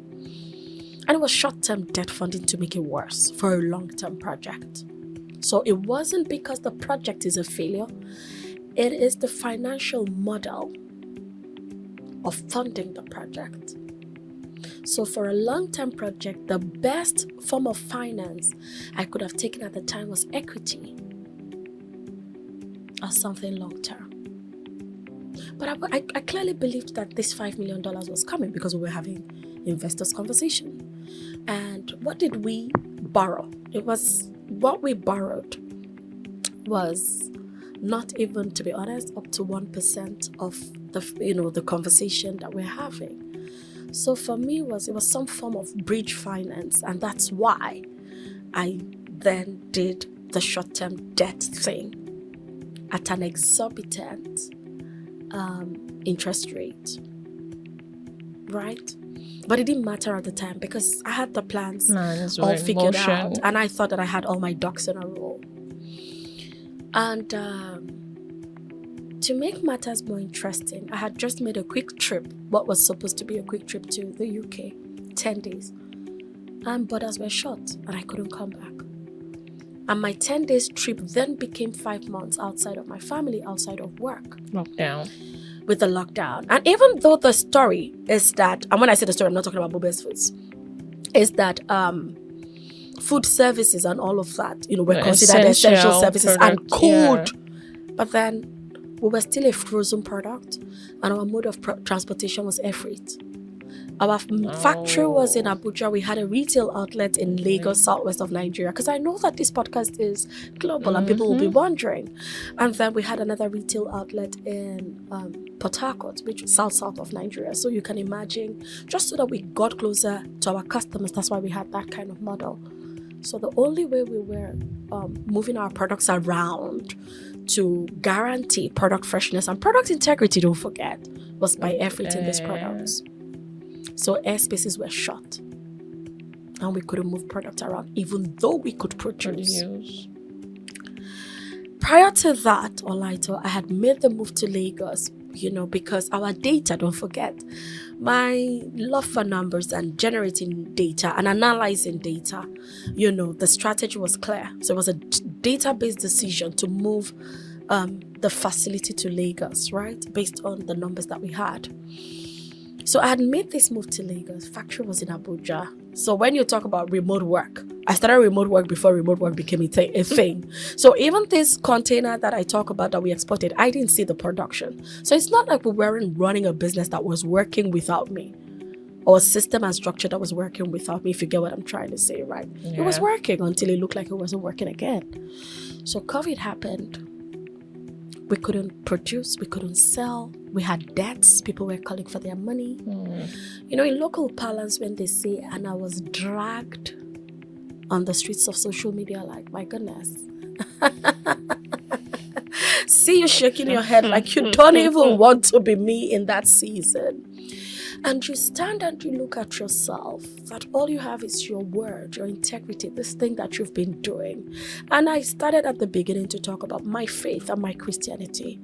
And it was short-term debt funding to make it worse for a long-term project. So it wasn't because the project is a failure. It is the financial model of funding the project. So for a long-term project, the best form of finance I could have taken at the time was equity or something long-term. But I clearly believed that this $5 million was coming because we were having investors' conversation. And what did we borrow? What we borrowed was not even, to be honest, up to 1% of the conversation that we're having. So for me, it was some form of bridge finance, and that's why I then did the short-term debt thing at an exorbitant interest rate, right? But it didn't matter at the time because I had the plans all figured out, and I thought that I had all my ducks in a row. And to make matters more interesting, I had just made a quick trip, what was supposed to be a quick trip to the UK, 10 days. And borders were shut and I couldn't come back. And my 10 days trip then became 5 months outside of my family, outside of work. Lockdown. With the lockdown. And even though the story is that, and when I say the story, I'm not talking about Bubez Foods, is that food services and all of that, were considered essential services product, and could. Yeah. But then we were still a frozen product, and our mode of transportation was air freight. Our factory was in Abuja. We had a retail outlet in Lagos, southwest of Nigeria, because I know that this podcast is global and people will be wondering. And then we had another retail outlet in Port Harcourt, which is south of Nigeria. So you can imagine, just so that we got closer to our customers, that's why we had that kind of model. So the only way we were moving our products around to guarantee product freshness and product integrity, don't forget, was by air freighting these products. So airspaces were shut and we couldn't move product around even though we could produce. Prior to that, Olaito, I had made the move to Lagos, because our data, don't forget, my love for numbers and generating data and analyzing data, the strategy was clear. So it was a database decision to move the facility to Lagos, right? Based on the numbers that we had. So I had made this move to Lagos. Factory was in Abuja. So when you talk about remote work, I started remote work before remote work became a thing. So even this container that I talk about that we exported, I didn't see the production. So it's not like we weren't running a business that was working without me, or a system and structure that was working without me, if you get what I'm trying to say, right? Yeah. It was working until it looked like it wasn't working again. So COVID happened. We couldn't produce, we couldn't sell, we had debts, people were calling for their money. In local parlance, when they say, and I was dragged on the streets of social media, like, my goodness. see you shaking your head like you don't even want to be me in that season. And you stand and you look at yourself, that all you have is your word, your integrity, this thing that you've been doing. And I started at the beginning to talk about my faith and my Christianity.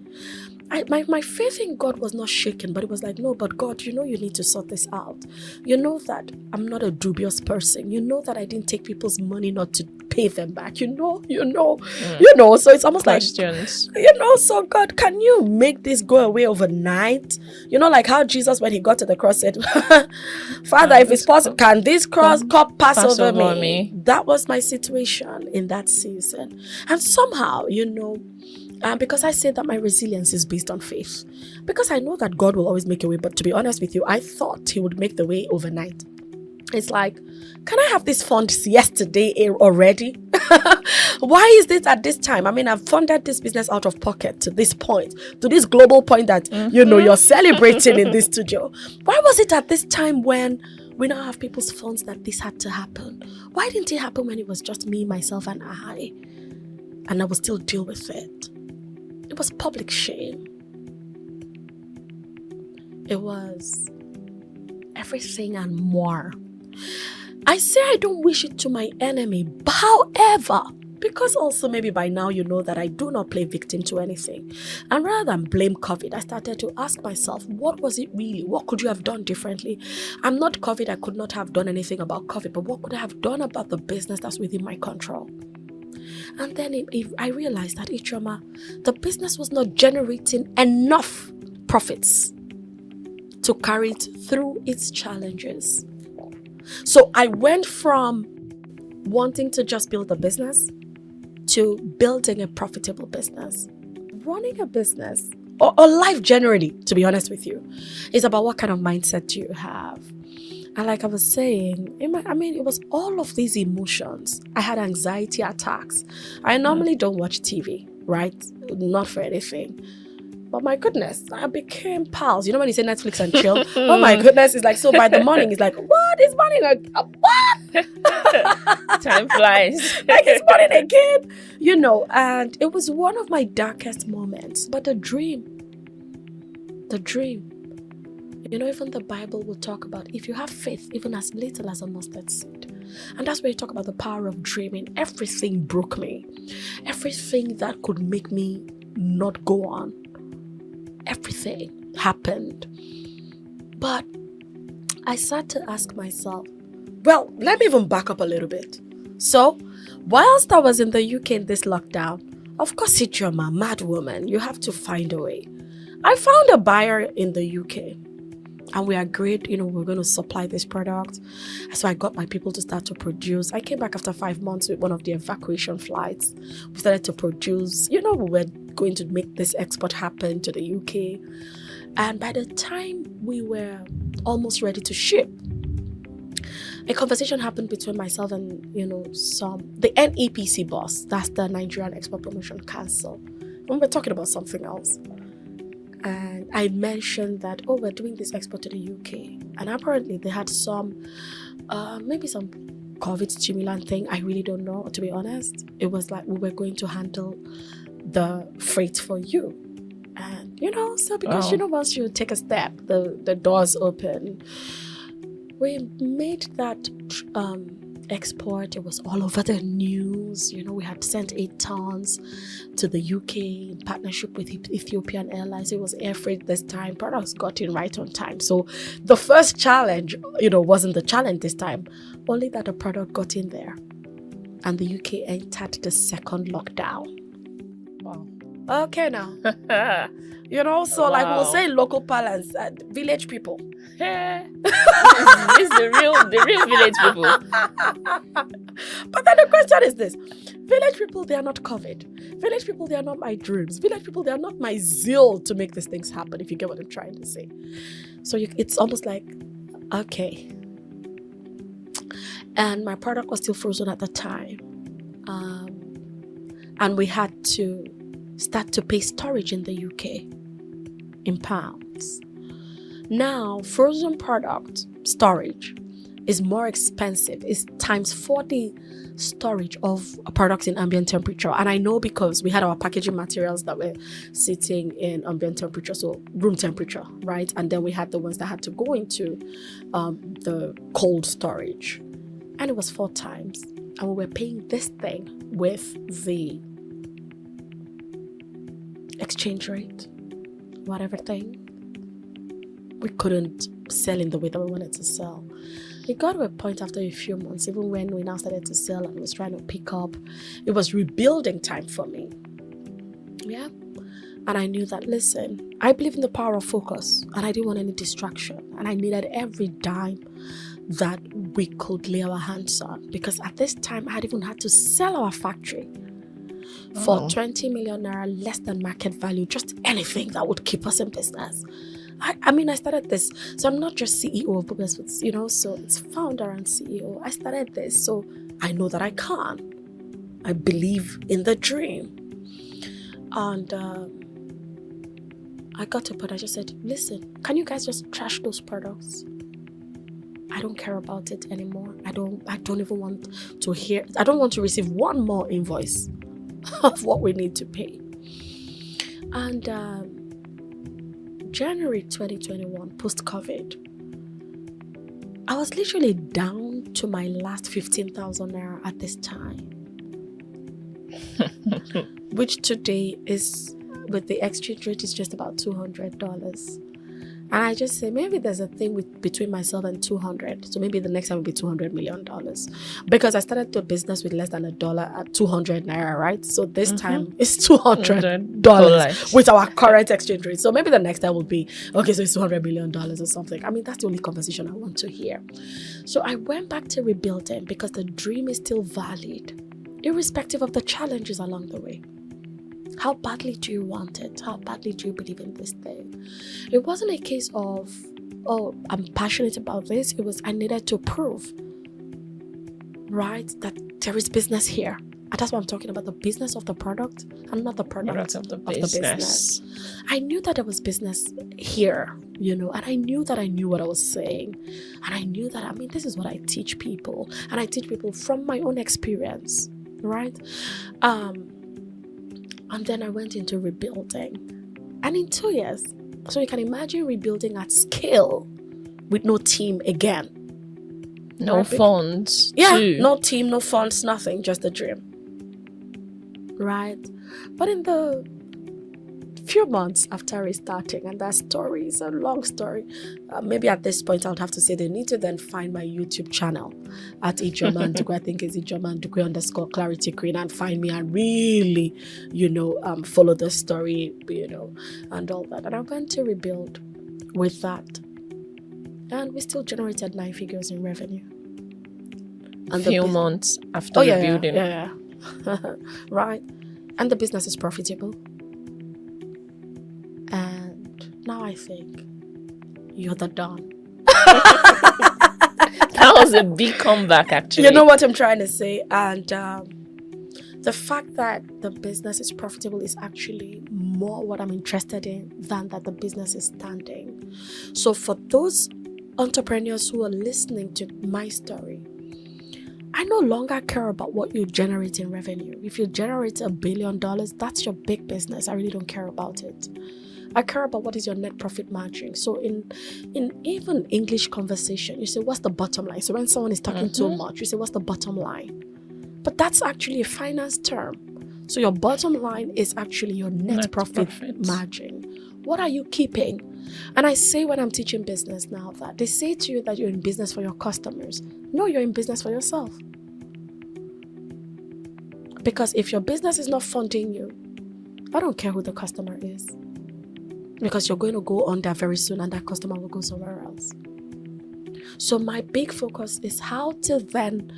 My faith in God was not shaken, but it was like, no, but God, you need to sort this out. You know that I'm not a dubious person. You know that I didn't take people's money not to pay them back. You know. So it's almost Questions. like, so God, can you make this go away overnight? Like how Jesus, when he got to the cross, said, Father, if it's possible, can this cup pass over me? That was my situation in that season. And somehow, because I say that my resilience is based on faith. Because I know that God will always make a way. But to be honest with you, I thought he would make the way overnight. It's like, can I have this funds yesterday already? Why is this at this time? I mean, I've funded this business out of pocket to this point, to this global point that, you're celebrating in this studio. Why was it at this time when we now have people's funds that this had to happen? Why didn't it happen when it was just me, myself, and I? And I will still deal with it. It was public shame. It was everything and more. I say I don't wish it to my enemy. However, because also maybe by now you know that I do not play victim to anything. And rather than blame COVID, I started to ask myself, what was it really? What could you have done differently? I'm not COVID. I could not have done anything about COVID. But what could I have done about the business that's within my control? And then I realized that Ijeoma, the business was not generating enough profits to carry it through its challenges. So I went from wanting to just build a business to building a profitable business. Running a business, or life generally, to be honest with you, is about what kind of mindset do you have. And like I was saying, it was all of these emotions. I had anxiety attacks. I normally don't watch TV, right? Not for anything. But my goodness, I became pals. You know when you say Netflix and chill? Oh my goodness, it's like, so by the morning, it's like, what is morning? What? Time flies. Like it's morning again. And it was one of my darkest moments. But the dream. Even the Bible will talk about if you have faith, even as little as a mustard seed. And that's where you talk about the power of dreaming. Everything broke me. Everything that could make me not go on. Everything happened. But I sat to ask myself, well, let me even back up a little bit. So, whilst I was in the UK in this lockdown, of course, Ijeoma, mad woman, you have to find a way. I found a buyer in the UK. And we agreed, we're going to supply this product. So I got my people to start to produce. I came back after 5 months with one of the evacuation flights. We started to produce. We were going to make this export happen to the UK. And by the time we were almost ready to ship, a conversation happened between myself and, the NEPC boss. That's the Nigerian Export Promotion Council. And we're talking about something else. And I mentioned that, we're doing this export to the UK. And apparently they had maybe some COVID stimulant thing. I really don't know, to be honest. It was like we were going to handle the freight for you. And, so because, once you take a step, the doors open. We made that export. It was all over the news. We had sent 8 tons to the UK in partnership with Ethiopian Airlines. It was air freight this time. Products got in right on time. So the first challenge, wasn't the challenge this time. Only that the product got in there. And the UK entered the second lockdown. Wow. Okay now. So like we'll say local parlance, village people. It's the real village people. But then the question is this: village people, they are not COVID. Village people, they are not my dreams. Village people, they are not my zeal to make these things happen. If you get what I'm trying to say. So it's almost like, okay. And my product was still frozen at the time, and we had to start to pay storage in the UK in pounds. Now, frozen product storage is more expensive. It's times 40 storage of products in ambient temperature. And I know because we had our packaging materials that were sitting in ambient temperature, so room temperature, right? And then we had the ones that had to go into the cold storage. And it was 4 times. And we were paying this thing with the exchange rate, whatever thing. We couldn't sell in the way that we wanted to sell. It got to a point after a few months, even when we now started to sell and was trying to pick up, it was rebuilding time for me. Yeah. And I knew that, listen, I believe in the power of focus and I didn't want any distraction. And I needed every dime that we could lay our hands on, because at this time I had even had to sell our factory for 20 million naira, less than market value, just anything that would keep us in business. I started this, so I'm not just CEO of Bubez, so it's founder and CEO. I started this, so I know that I can. I believe in the dream. And I got to a point, I just said, listen, can you guys just trash those products? I don't care about it anymore. I don't even want to hear, I don't want to receive one more invoice of what we need to pay. And January 2021, post-COVID, I was literally down to my last 15,000 naira at this time, which today is, with the exchange rate, is just about $200. And I just say, maybe there's a thing between myself and 200. So maybe the next time will be $200 million. Because I started the business with less than $1 at 200 naira, right? So this time it's $200 with our current exchange rate. So maybe the next time will be, okay, so it's $200 million or something. I mean, that's the only conversation I want to hear. So I went back to rebuilding because the dream is still valid, irrespective of the challenges along the way. How badly do you want it? How badly do you believe in this thing? It wasn't a case of, oh, I'm passionate about this. It was, I needed to prove, right, that there is business here. And that's what I'm talking about, the business of the product and not the product of the business. I knew that there was business here, and I knew that I knew what I was saying. And I knew that, this is what I teach people. And I teach people from my own experience, right? And then I went into rebuilding. And in 2 years, so you can imagine rebuilding at scale with no team again. No funds. Yeah, too. No team, no funds, nothing, just a dream. Right? But in the few months after restarting, and that story is a long story, maybe at this point I would have to say they need to then find my YouTube channel at Ijeoma Ndukwe. I think it's Ijeoma Ndukwe _Clarity Queen, and find me and really, follow the story, and all that. And I went to rebuild with that, and we still generated 9 figures in revenue. And few months after rebuilding. Yeah. Right. And the business is profitable. And now I think you're the Don. That was a big comeback, actually. You know what I'm trying to say? And the fact that the business is profitable is actually more what I'm interested in than that the business is standing. So for those entrepreneurs who are listening to my story, I no longer care about what you generate in revenue. If you generate $1 billion, that's your big business. I really don't care about it. I care about what is your net profit margin. So in even English conversation, you say, what's the bottom line? So when someone is talking too much, you say, what's the bottom line? But that's actually a finance term. So your bottom line is actually your net profit margin. What are you keeping? And I say when I'm teaching business now that they say to you that you're in business for your customers. No, you're in business for yourself. Because if your business is not funding you, I don't care who the customer is. Because you're going to go on there very soon and that customer will go somewhere else. So my big focus is how to then,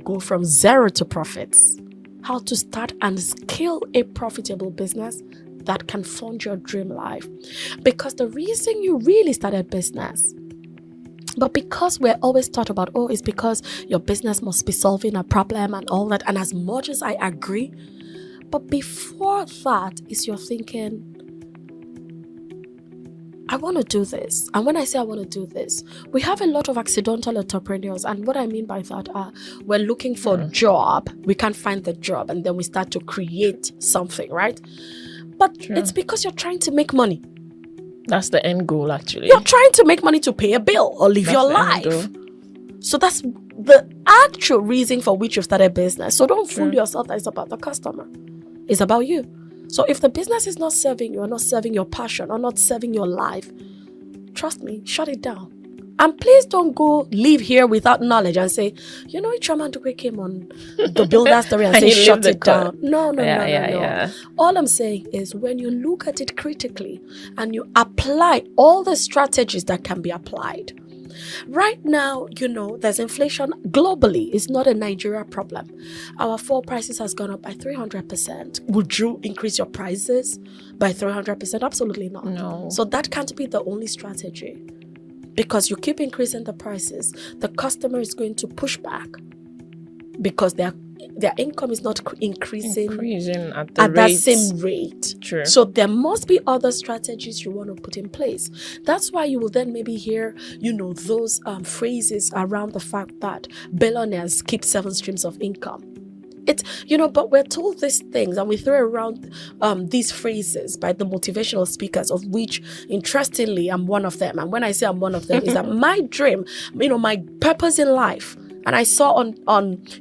go from zero to profits. How to start and scale a profitable business that can fund your dream life. Because the reason you really started business, but because we're always taught about, it's because your business must be solving a problem and all that. And as much as I agree, but before that is you're thinking, I want to do this. And when I say I want to do this, we have a lot of accidental entrepreneurs. And what I mean by that are we're looking for a job. We can't find the job. And then we start to create something, right? But it's because you're trying to make money. That's the end goal, actually. You're trying to make money to pay a bill or live your life. So that's the actual reason for which you've started business. So don't fool yourself that it's about the customer. It's about you. So if the business is not serving you, or not serving your passion, or not serving your life, trust me, shut it down. And please don't go leave here without knowledge and say, Ijeoma Ndukwe came on the Builder Story and say shut it down. No. All I'm saying is when you look at it critically and you apply all the strategies that can be applied. Right now, there's inflation globally. It's not a Nigeria problem. Our fuel prices has gone up by 300%. Would you increase your prices by 300%? Absolutely not. No. So that can't be the only strategy. Because you keep increasing the prices, the customer is going to push back because their income is not increasing at that same rate. True. So there must be other strategies you want to put in place. That's why you will then maybe hear, those phrases around the fact that billionaires keep 7 streams of income. It's, but we're told these things and we throw around these phrases by the motivational speakers, of which, interestingly, I'm one of them. And when I say I'm one of them, is that my dream, my purpose in life. And I saw on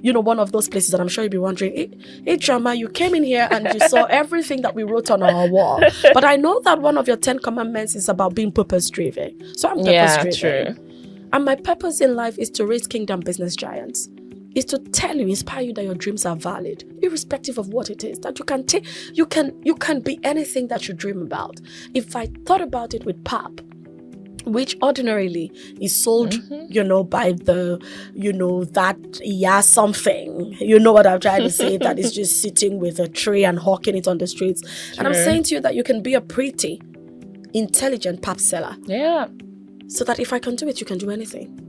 one of those places, and I'm sure you'll be wondering, Ijeoma, you came in here and you saw everything that we wrote on our wall. But I know that one of your 10 commandments is about being purpose-driven. So I'm purpose-driven. Yeah, true. And my purpose in life is to raise kingdom business giants. Is to tell you, inspire you that your dreams are valid, irrespective of what it is. That you can be anything that you dream about. If I thought about it with pap, which ordinarily is sold, by the, something. You know what I'm trying to say? That is just sitting with a tray and hawking it on the streets. True. And I'm saying to you that you can be a pretty, intelligent pap seller. Yeah. So that if I can do it, you can do anything.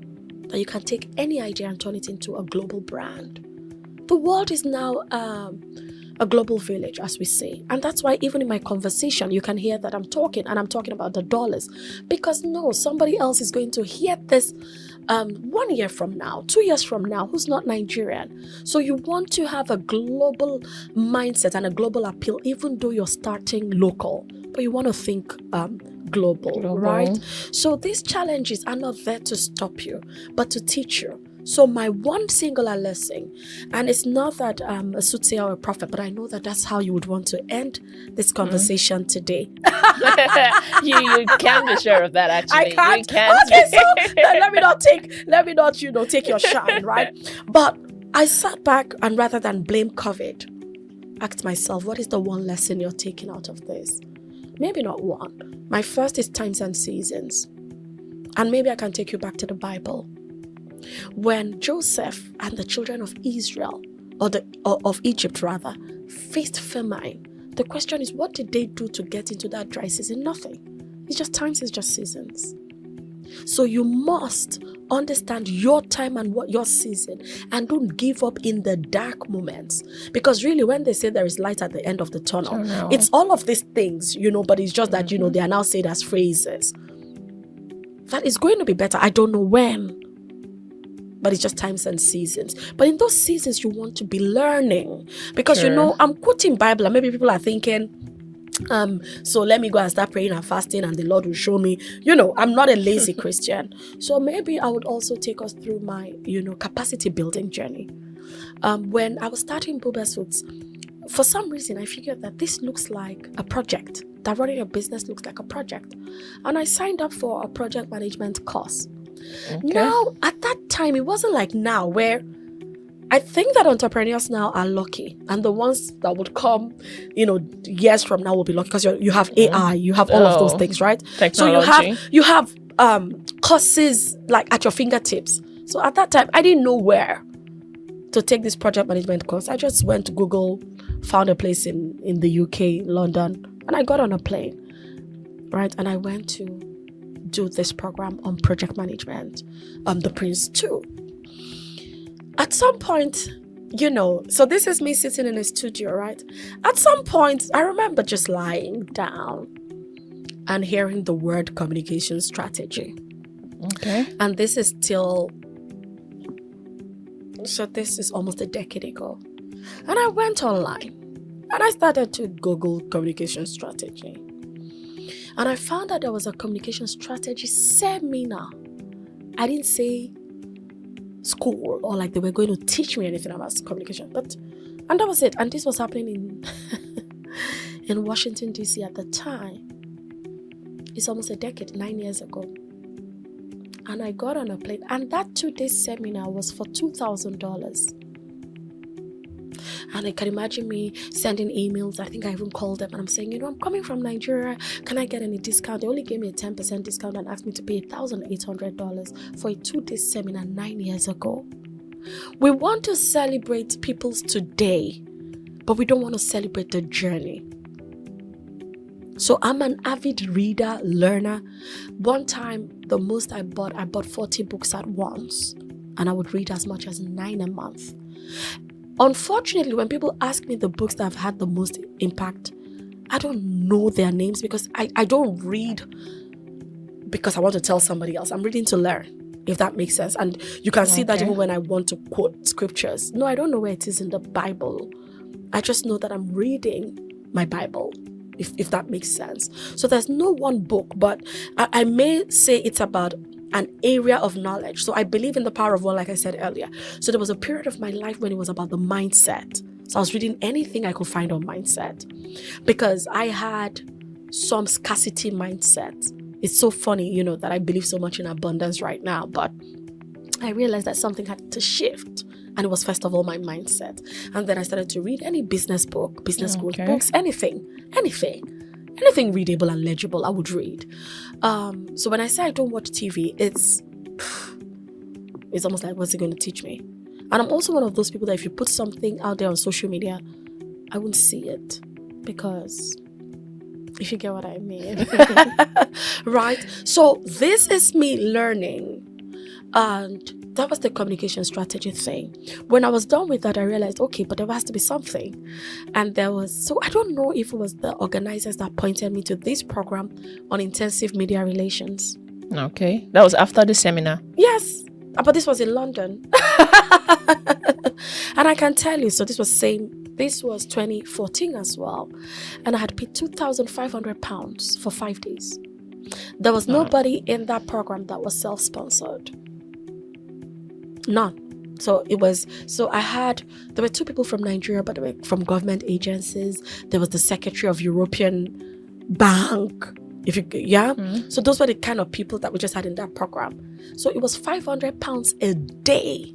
That you can take any idea and turn it into a global brand. The world is now a global village, as we say. And that's why even in my conversation, you can hear that I'm talking about the dollars. Because somebody else is going to hear this 1 year from now, 2 years from now, who's not Nigerian. So you want to have a global mindset and a global appeal, even though you're starting local. But you want to think global, right? So these challenges are not there to stop you, but to teach you. So my one singular lesson, and it's not that I'm a soothsayer or a prophet, but I know that that's how you would want to end this conversation today. You can be sure of that, actually. I can't. You can't. Okay, so let me not take your shine, right? But I sat back and rather than blame COVID, asked myself, what is the one lesson you're taking out of this? Maybe not one. My first is times and seasons. And maybe I can take you back to the Bible. When Joseph and the children of Israel, of Egypt rather, faced famine, the question is, what did they do to get into that dry season? Nothing. It's just times, it's just seasons. So you must understand your time and what your season, and don't give up in the dark moments. Because really, when they say there is light at the end of the tunnel, it's all of these things, but it's just that, they are now said as phrases. That is going to be better. I don't know when. But it's just times and seasons. But in those seasons, you want to be learning. Because, I'm quoting Bible, and maybe people are thinking, so let me go and start praying and fasting and the Lord will show me. I'm not a lazy Christian. So maybe I would also take us through my, capacity building journey. When I was starting Bubez Foods, for some reason, I figured that this looks like a project. That running a business looks like a project. And I signed up for a project management course. Okay. Now, at that time, it wasn't like now, where I think that entrepreneurs now are lucky, and the ones that would come, years from now will be lucky because you have AI, you have all of those things, right? Technology. So you have courses like at your fingertips. So at that time, I didn't know where to take this project management course. I just went to Google, found a place in the UK, London, and I got on a plane, right? And I went to do this program on project management, the Prince 2. At some point, so this is me sitting in a studio, right? At some point, I remember just lying down and hearing the word communication strategy. Okay. And this is almost a decade ago. And I went online and I started to Google communication strategy. And I found that there was a communication strategy seminar. I didn't say school or like they were going to teach me anything about communication, and that was it. And this was happening in Washington, D.C. at the time. It's almost a decade, 9 years ago. And I got on a plane, and that 2-day seminar was for $2,000. And I can imagine me sending emails. I think I even called them and I'm saying, I'm coming from Nigeria. Can I get any discount? They only gave me a 10% discount and asked me to pay $1,800 for a 2-day seminar 9 years ago. We want to celebrate people's today, but we don't want to celebrate the journey. So I'm an avid reader, learner. One time, the most I bought 40 books at once. And I would read as much as 9 a month. Unfortunately, when people ask me the books that have had the most impact, I don't know their names because I don't read because I want to tell somebody else. I'm reading to learn, if that makes sense. And you can see that even when I want to quote scriptures. No, I don't know where it is in the Bible. I just know that I'm reading my Bible, if that makes sense. So there's no one book, but I may say it's about an area of knowledge. So I believe in the power of one, like I said earlier. So there was a period of my life when it was about the mindset. So I was reading anything I could find on mindset because I had some scarcity mindset. It's so funny, that I believe so much in abundance right now, but I realized that something had to shift. And it was first of all my mindset. And then I started to read any business book, business growth books, anything readable and legible, I would read. So when I say I don't watch TV, it's almost like, what's it going to teach me? And I'm also one of those people that if you put something out there on social media, I won't see it because if you get what I mean. Right? So this is me learning, and that was the communication strategy thing. When I was done with that, I realized, okay, but there has to be something. And so I don't know if it was the organizers that pointed me to this program on intensive media relations. Okay. That was after the seminar? Yes. But this was in London. And I can tell you, so this was 2014 as well. And I had paid £2,500 for 5 days. There was nobody in that program that was self-sponsored. None. So there were 2 people from Nigeria, but they were from government agencies. There was the secretary of European Bank. So those were the kind of people that we just had in that program. So it was £500 a day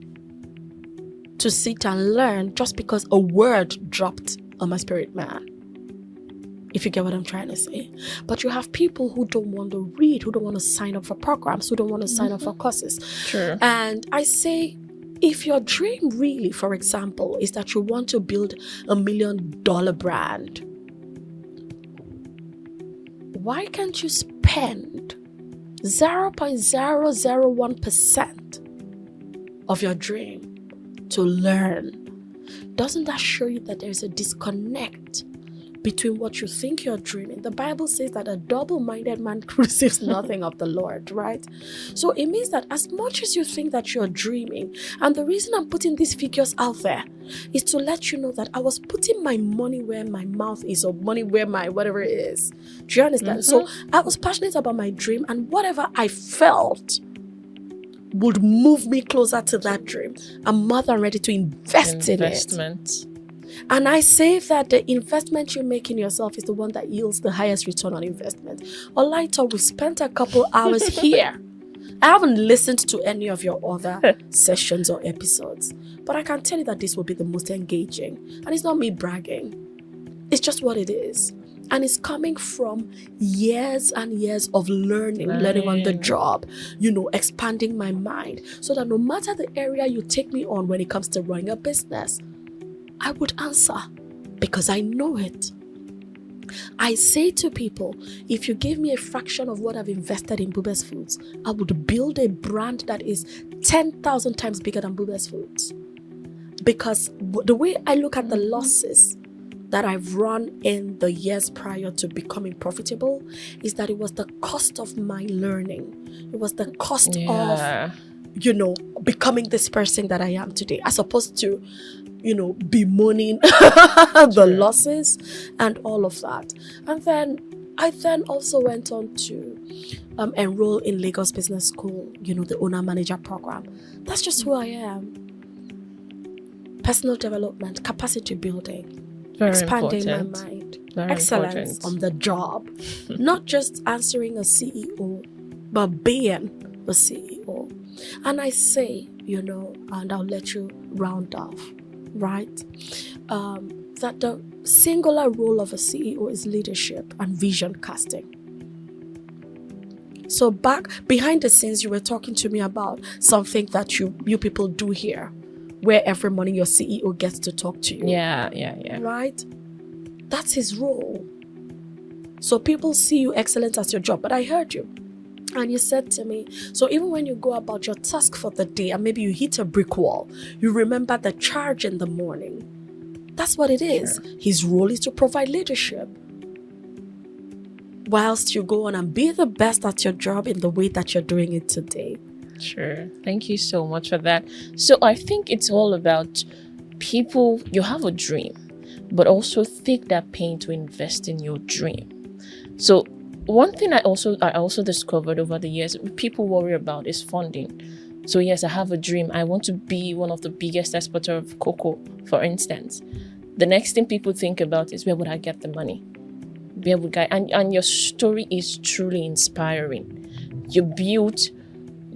to sit and learn just because a word dropped on my spirit man. If you get what I'm trying to say. But you have people who don't want to read, who don't want to sign up for programs, who don't want to sign up for courses. True. And I say, if your dream really, for example, is that you want to build $1 million brand, why can't you spend 0.001% of your dream to learn? Doesn't that show you that there's a disconnect between what you think you're dreaming? The Bible says that a double-minded man receives nothing of the Lord, right? So it means that as much as you think that you're dreaming, and the reason I'm putting these figures out there is to let you know that I was putting my money where my mouth is, or money where my whatever it is. Do you understand? So I was passionate about my dream, and whatever I felt would move me closer to that dream. I'm more than ready to invest in it. And I say that the investment you make in yourself is the one that yields the highest return on investment. Olaito, we've spent a couple hours here. I haven't listened to any of your other sessions or episodes, but I can tell you that this will be the most engaging. And it's not me bragging. It's just what it is. And it's coming from years and years of learning on the job, expanding my mind, so that no matter the area you take me on when it comes to running a business, I would answer because I know it. I say to people, if you give me a fraction of what I've invested in Bubez Foods, I would build a brand that is 10,000 times bigger than Bubez Foods. Because the way I look at the losses that I've run in the years prior to becoming profitable is that it was the cost of my learning. It was the cost of, becoming this person that I am today, as opposed to, bemoaning the losses and all of that. And then I also went on to enroll in Lagos Business School, the owner manager program. That's just who I am. Personal development, capacity building, Very expanding important. my mind, Very excellence important. on the job, not just answering a CEO, but being a CEO. And I say, and I'll let you round off, right? That the singular role of a CEO is leadership and vision casting. So back behind the scenes, you were talking to me about something that you people do here, where every morning your CEO gets to talk to you. Yeah. Right? That's his role. So people see you excellent at your job. But I heard you. And you said to me, so even when you go about your task for the day and maybe you hit a brick wall, you remember the charge in the morning. That's what it is. Sure. His role is to provide leadership, whilst you go on and be the best at your job in the way that you're doing it today. Sure. Thank you so much for that. So I think it's all about people. You have a dream, but also take that pain to invest in your dream. So one thing I also discovered over the years, people worry about is funding. So yes, I have a dream. I want to be one of the biggest exporter of cocoa, for instance. The next thing people think about is, where would I get the money? Where would I? And your story is truly inspiring. You built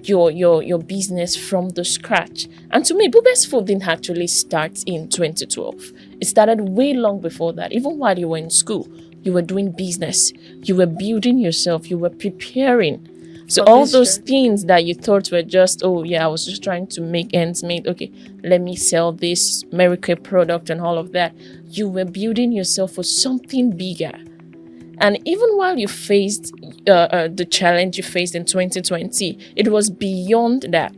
your business from the scratch. And to me, Bubez Food didn't actually start in 2012. It started way long before that. Even while you were in school, you were doing business. You were building yourself. You were preparing. So all those things that you thought were just, I was just trying to make ends meet. Okay, let me sell this miracle product and all of that. You were building yourself for something bigger. And even while you faced the challenge you faced in 2020, it was beyond that.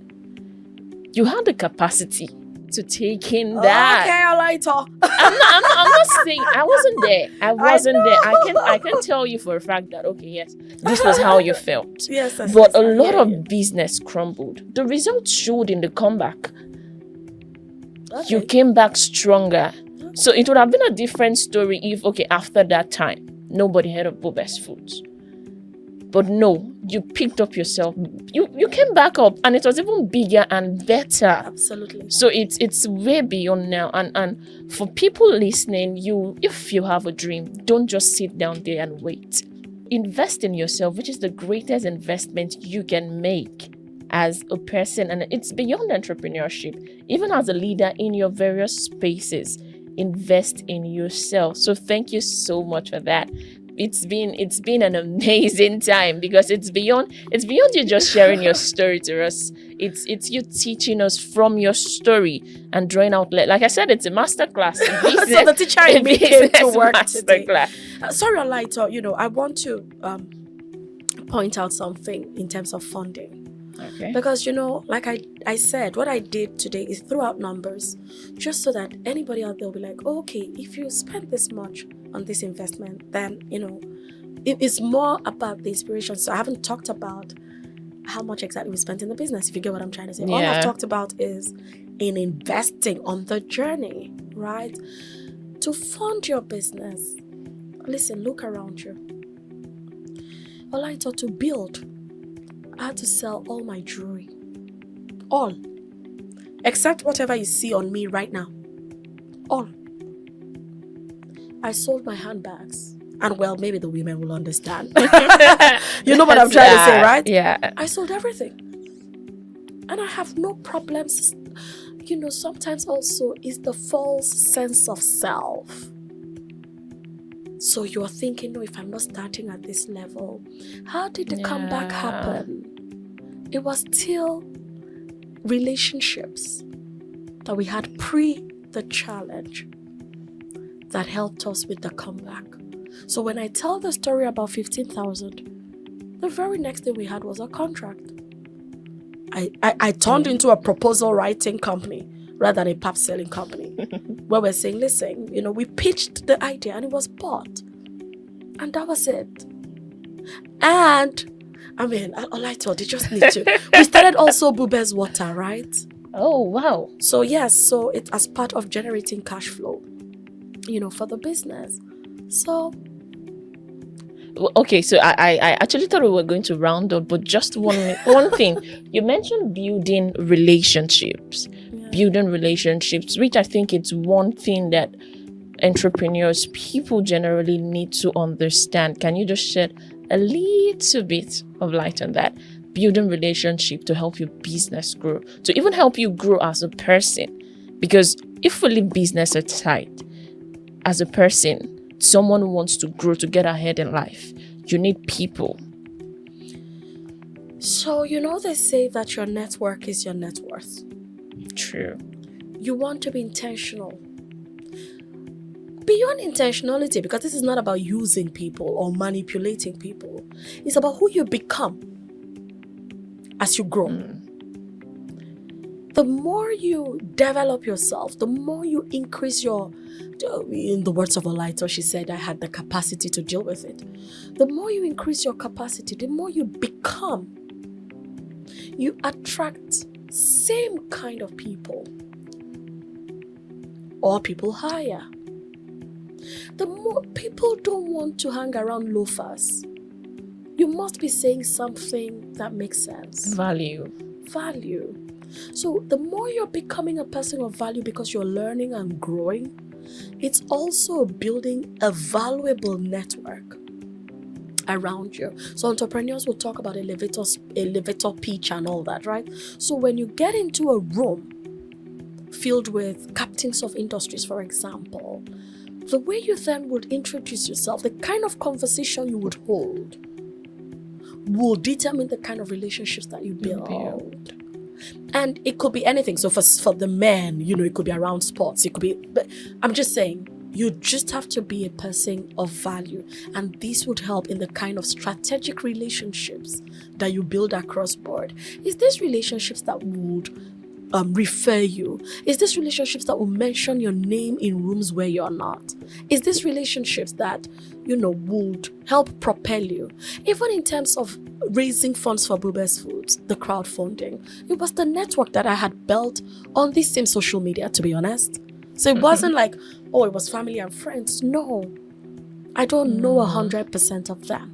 You had the capacity to take in that. Okay, I like to. I'm not saying I wasn't there. I can tell you for a fact that, okay, yes, this was how you felt. Yes, but a lot of business crumbled. The results showed in the comeback. Okay. You came back stronger. Okay. So it would have been a different story if, after that time, nobody heard of Bubez Foods. But no, you picked up yourself. You came back up, and it was even bigger and better. Absolutely. So it's way beyond now. And for people listening, if you have a dream, don't just sit down there and wait. Invest in yourself, which is the greatest investment you can make as a person. And it's beyond entrepreneurship. Even as a leader in your various spaces, invest in yourself. So thank you so much for that. It's been an amazing time, because it's beyond you just sharing your story to us. It's you teaching us from your story and drawing out. Like I said, it's a masterclass. So the teacher in me came to work today. Sorry, Olaito, I want to point out something in terms of funding. Okay. Because, like I said, what I did today is throw out numbers just so that anybody out there will be like, okay, if you spend this much on this investment, then, it is more about the inspiration. So I haven't talked about how much exactly we spent in the business, if you get what I'm trying to say. Yeah. All I've talked about is in investing on the journey, right? To fund your business. Listen, look around you. All I thought to build, I had to sell all my jewelry. All. Except whatever you see on me right now. All. I sold my handbags. And well, maybe the women will understand. You know what I'm trying to say, right? Yeah. I sold everything. And I have no problems. Sometimes also is the false sense of self. So you're thinking, no, if I'm not starting at this level, how did the comeback happen? It was still relationships that we had pre the challenge that helped us with the comeback. So when I tell the story about 15,000, the very next thing we had was a contract. I turned into a proposal writing company rather than a pap selling company. where we're saying, listen, we pitched the idea and it was bought. And that was it. And, all I thought, they just need to. We started also Bubez water, right? Oh, wow. So, yes, so it's as part of generating cash flow, for the business. So... Okay, so I actually thought we were going to round up, but just one thing. You mentioned building relationships. Yeah. Building relationships, which I think it's one thing that entrepreneurs, people generally need to understand. Can you just shed a little bit of light on that? Building relationship to help your business grow, to even help you grow as a person. Because if we leave business aside, as a person, someone who wants to grow, to get ahead in life, you need people. So, they say that your network is your net worth. True. You want to be intentional. Beyond intentionality, because this is not about using people or manipulating people. It's about who you become as you grow. The more you develop yourself, the more you increase your, in the words of Olaito, she said, I had the capacity to deal with it. The more you increase your capacity, the more you become. You attract same kind of people, or people higher. The more people don't want to hang around loafers. You must be saying something that makes sense. Value. So the more you're becoming a person of value because you're learning and growing, it's also building a valuable network around you. So entrepreneurs will talk about elevator pitch and all that, right? So when you get into a room filled with captains of industries, for example, the way you then would introduce yourself, the kind of conversation you would hold, will determine the kind of relationships that you build. And it could be anything. So for the men, it could be around sports. It could be, but I'm just saying, you just have to be a person of value. And this would help in the kind of strategic relationships that you build across board. Is this relationships that would refer you? Is this relationships that will mention your name in rooms where you're not? Is this relationships that, would help propel you? Even in terms of raising funds for Bubez Foods, the crowdfunding, it was the network that I had built on this same social media, to be honest. So it wasn't like, it was family and friends. No, I don't know 100% of them.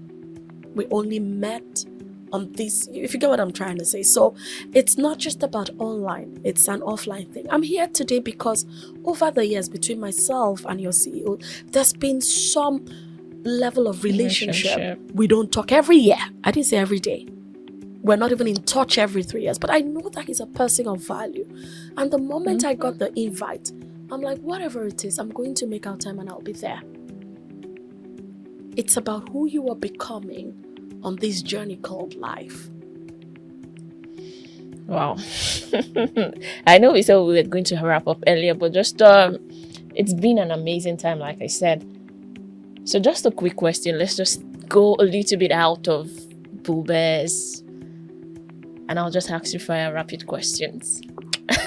We only met on this, if you get what I'm trying to say. So it's not just about online, it's an offline thing. I'm here today because over the years between myself and your CEO, there's been some level of relationship. We don't talk every year. I didn't say every day. We're not even in touch every 3 years, but I know that he's a person of value. And the moment I got the invite, I'm like, whatever it is, I'm going to make out time and I'll be there. It's about who you are becoming on this journey called life. Wow. I know we said we were going to wrap up earlier, but just it's been an amazing time, like I said. So just a quick question. Let's just go a little bit out of Bubez, and I'll just ask you for rapid questions.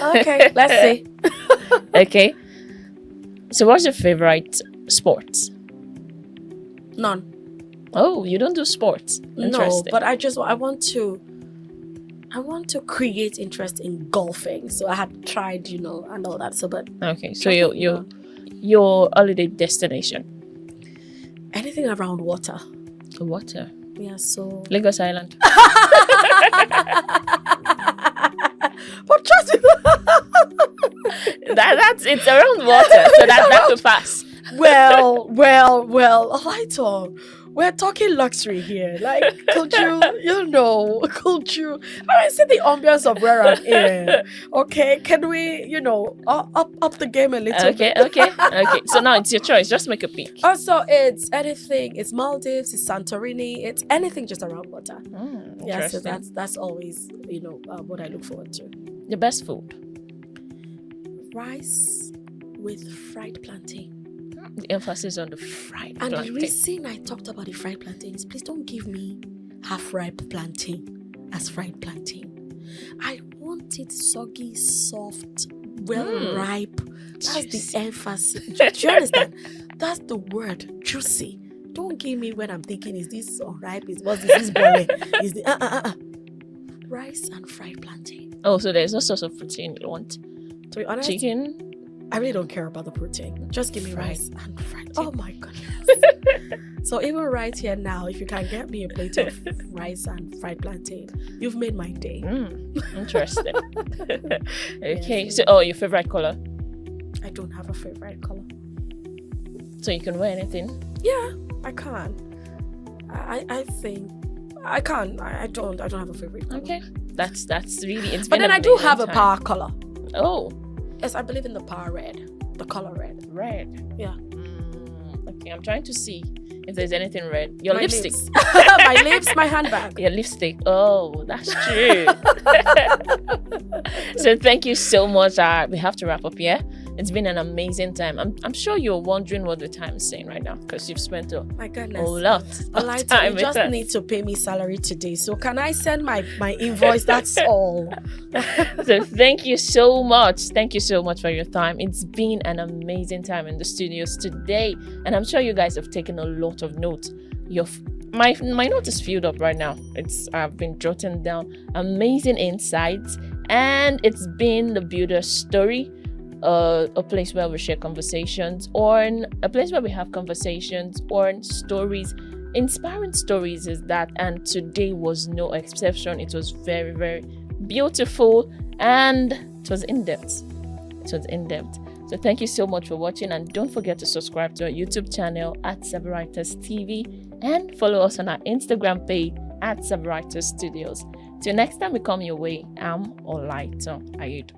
Okay, let's see. Okay. So what's your favorite sport? None. Oh, you don't do sports? No, but I want to create interest in golfing. So I had tried, and all that. So, but okay. So your holiday destination? Anything around water. Water. Yeah. So Lagos Island. But trust me, that's it's around water, so that could pass. Well, Olaito, we're talking luxury here. Like, could you, when I see the ambience of where I'm in, okay, can we, up the game a little bit? Okay. So now it's your choice. Just make a pick. Also, it's anything. It's Maldives, it's Santorini, it's anything just around water. Yeah, so that's always, what I look forward to. The best food? Rice with fried plantain. The emphasis on the fried plantain. And the reason I talked about the fried plantain is please don't give me half-ripe plantain as fried plantain. I want it soggy, soft, well ripe. That's Juicy. the emphasis. Do you understand? That's the word, juicy. Don't give me when I'm thinking, is this unripe? Is this boiling? Is the rice and fried plantain. Oh, so there's no source of protein you want? To be honest, Chicken? I really don't care about the protein. Just give me Fried. rice and fried. Oh my goodness. So even right here now, if you can get me a plate of rice and fried plantain, you've made my day. Interesting. Okay, Yes. so your favorite color? I don't have a favorite color. So you can wear anything? Yeah, I can. I think I can. I don't have a favorite color. Okay, that's really. It's But been then a I do amazing have a time. power color. Oh, Yes, I believe in the power red. The color red. red. Yeah. Okay, I'm trying to see if there's anything red. Your My lipstick. lips. My lips, my handbag. Your lipstick. Oh, that's true. So thank you so much. We have to wrap up here. It's been an amazing time. I'm sure you're wondering what the time is saying right now because you've spent a My goodness. whole lot of time You with just us. need to pay me salary today. So can I send my invoice? That's all. So thank you so much. Thank you so much for your time. It's been an amazing time in the studios today, and I'm sure you guys have taken a lot of notes. My note is filled up right now. I've been jotting down amazing insights, and it's been the Builder Story, a place where we share conversations, or a place where we have conversations or stories. Inspiring stories is that, and today was no exception. It was very, very beautiful, and it was in depth. So thank you so much for watching, and don't forget to subscribe to our YouTube channel at Saveritas TV and follow us on our Instagram page at Saveritas Studios. Till next time we come your way, I'm Olaito Ayudo.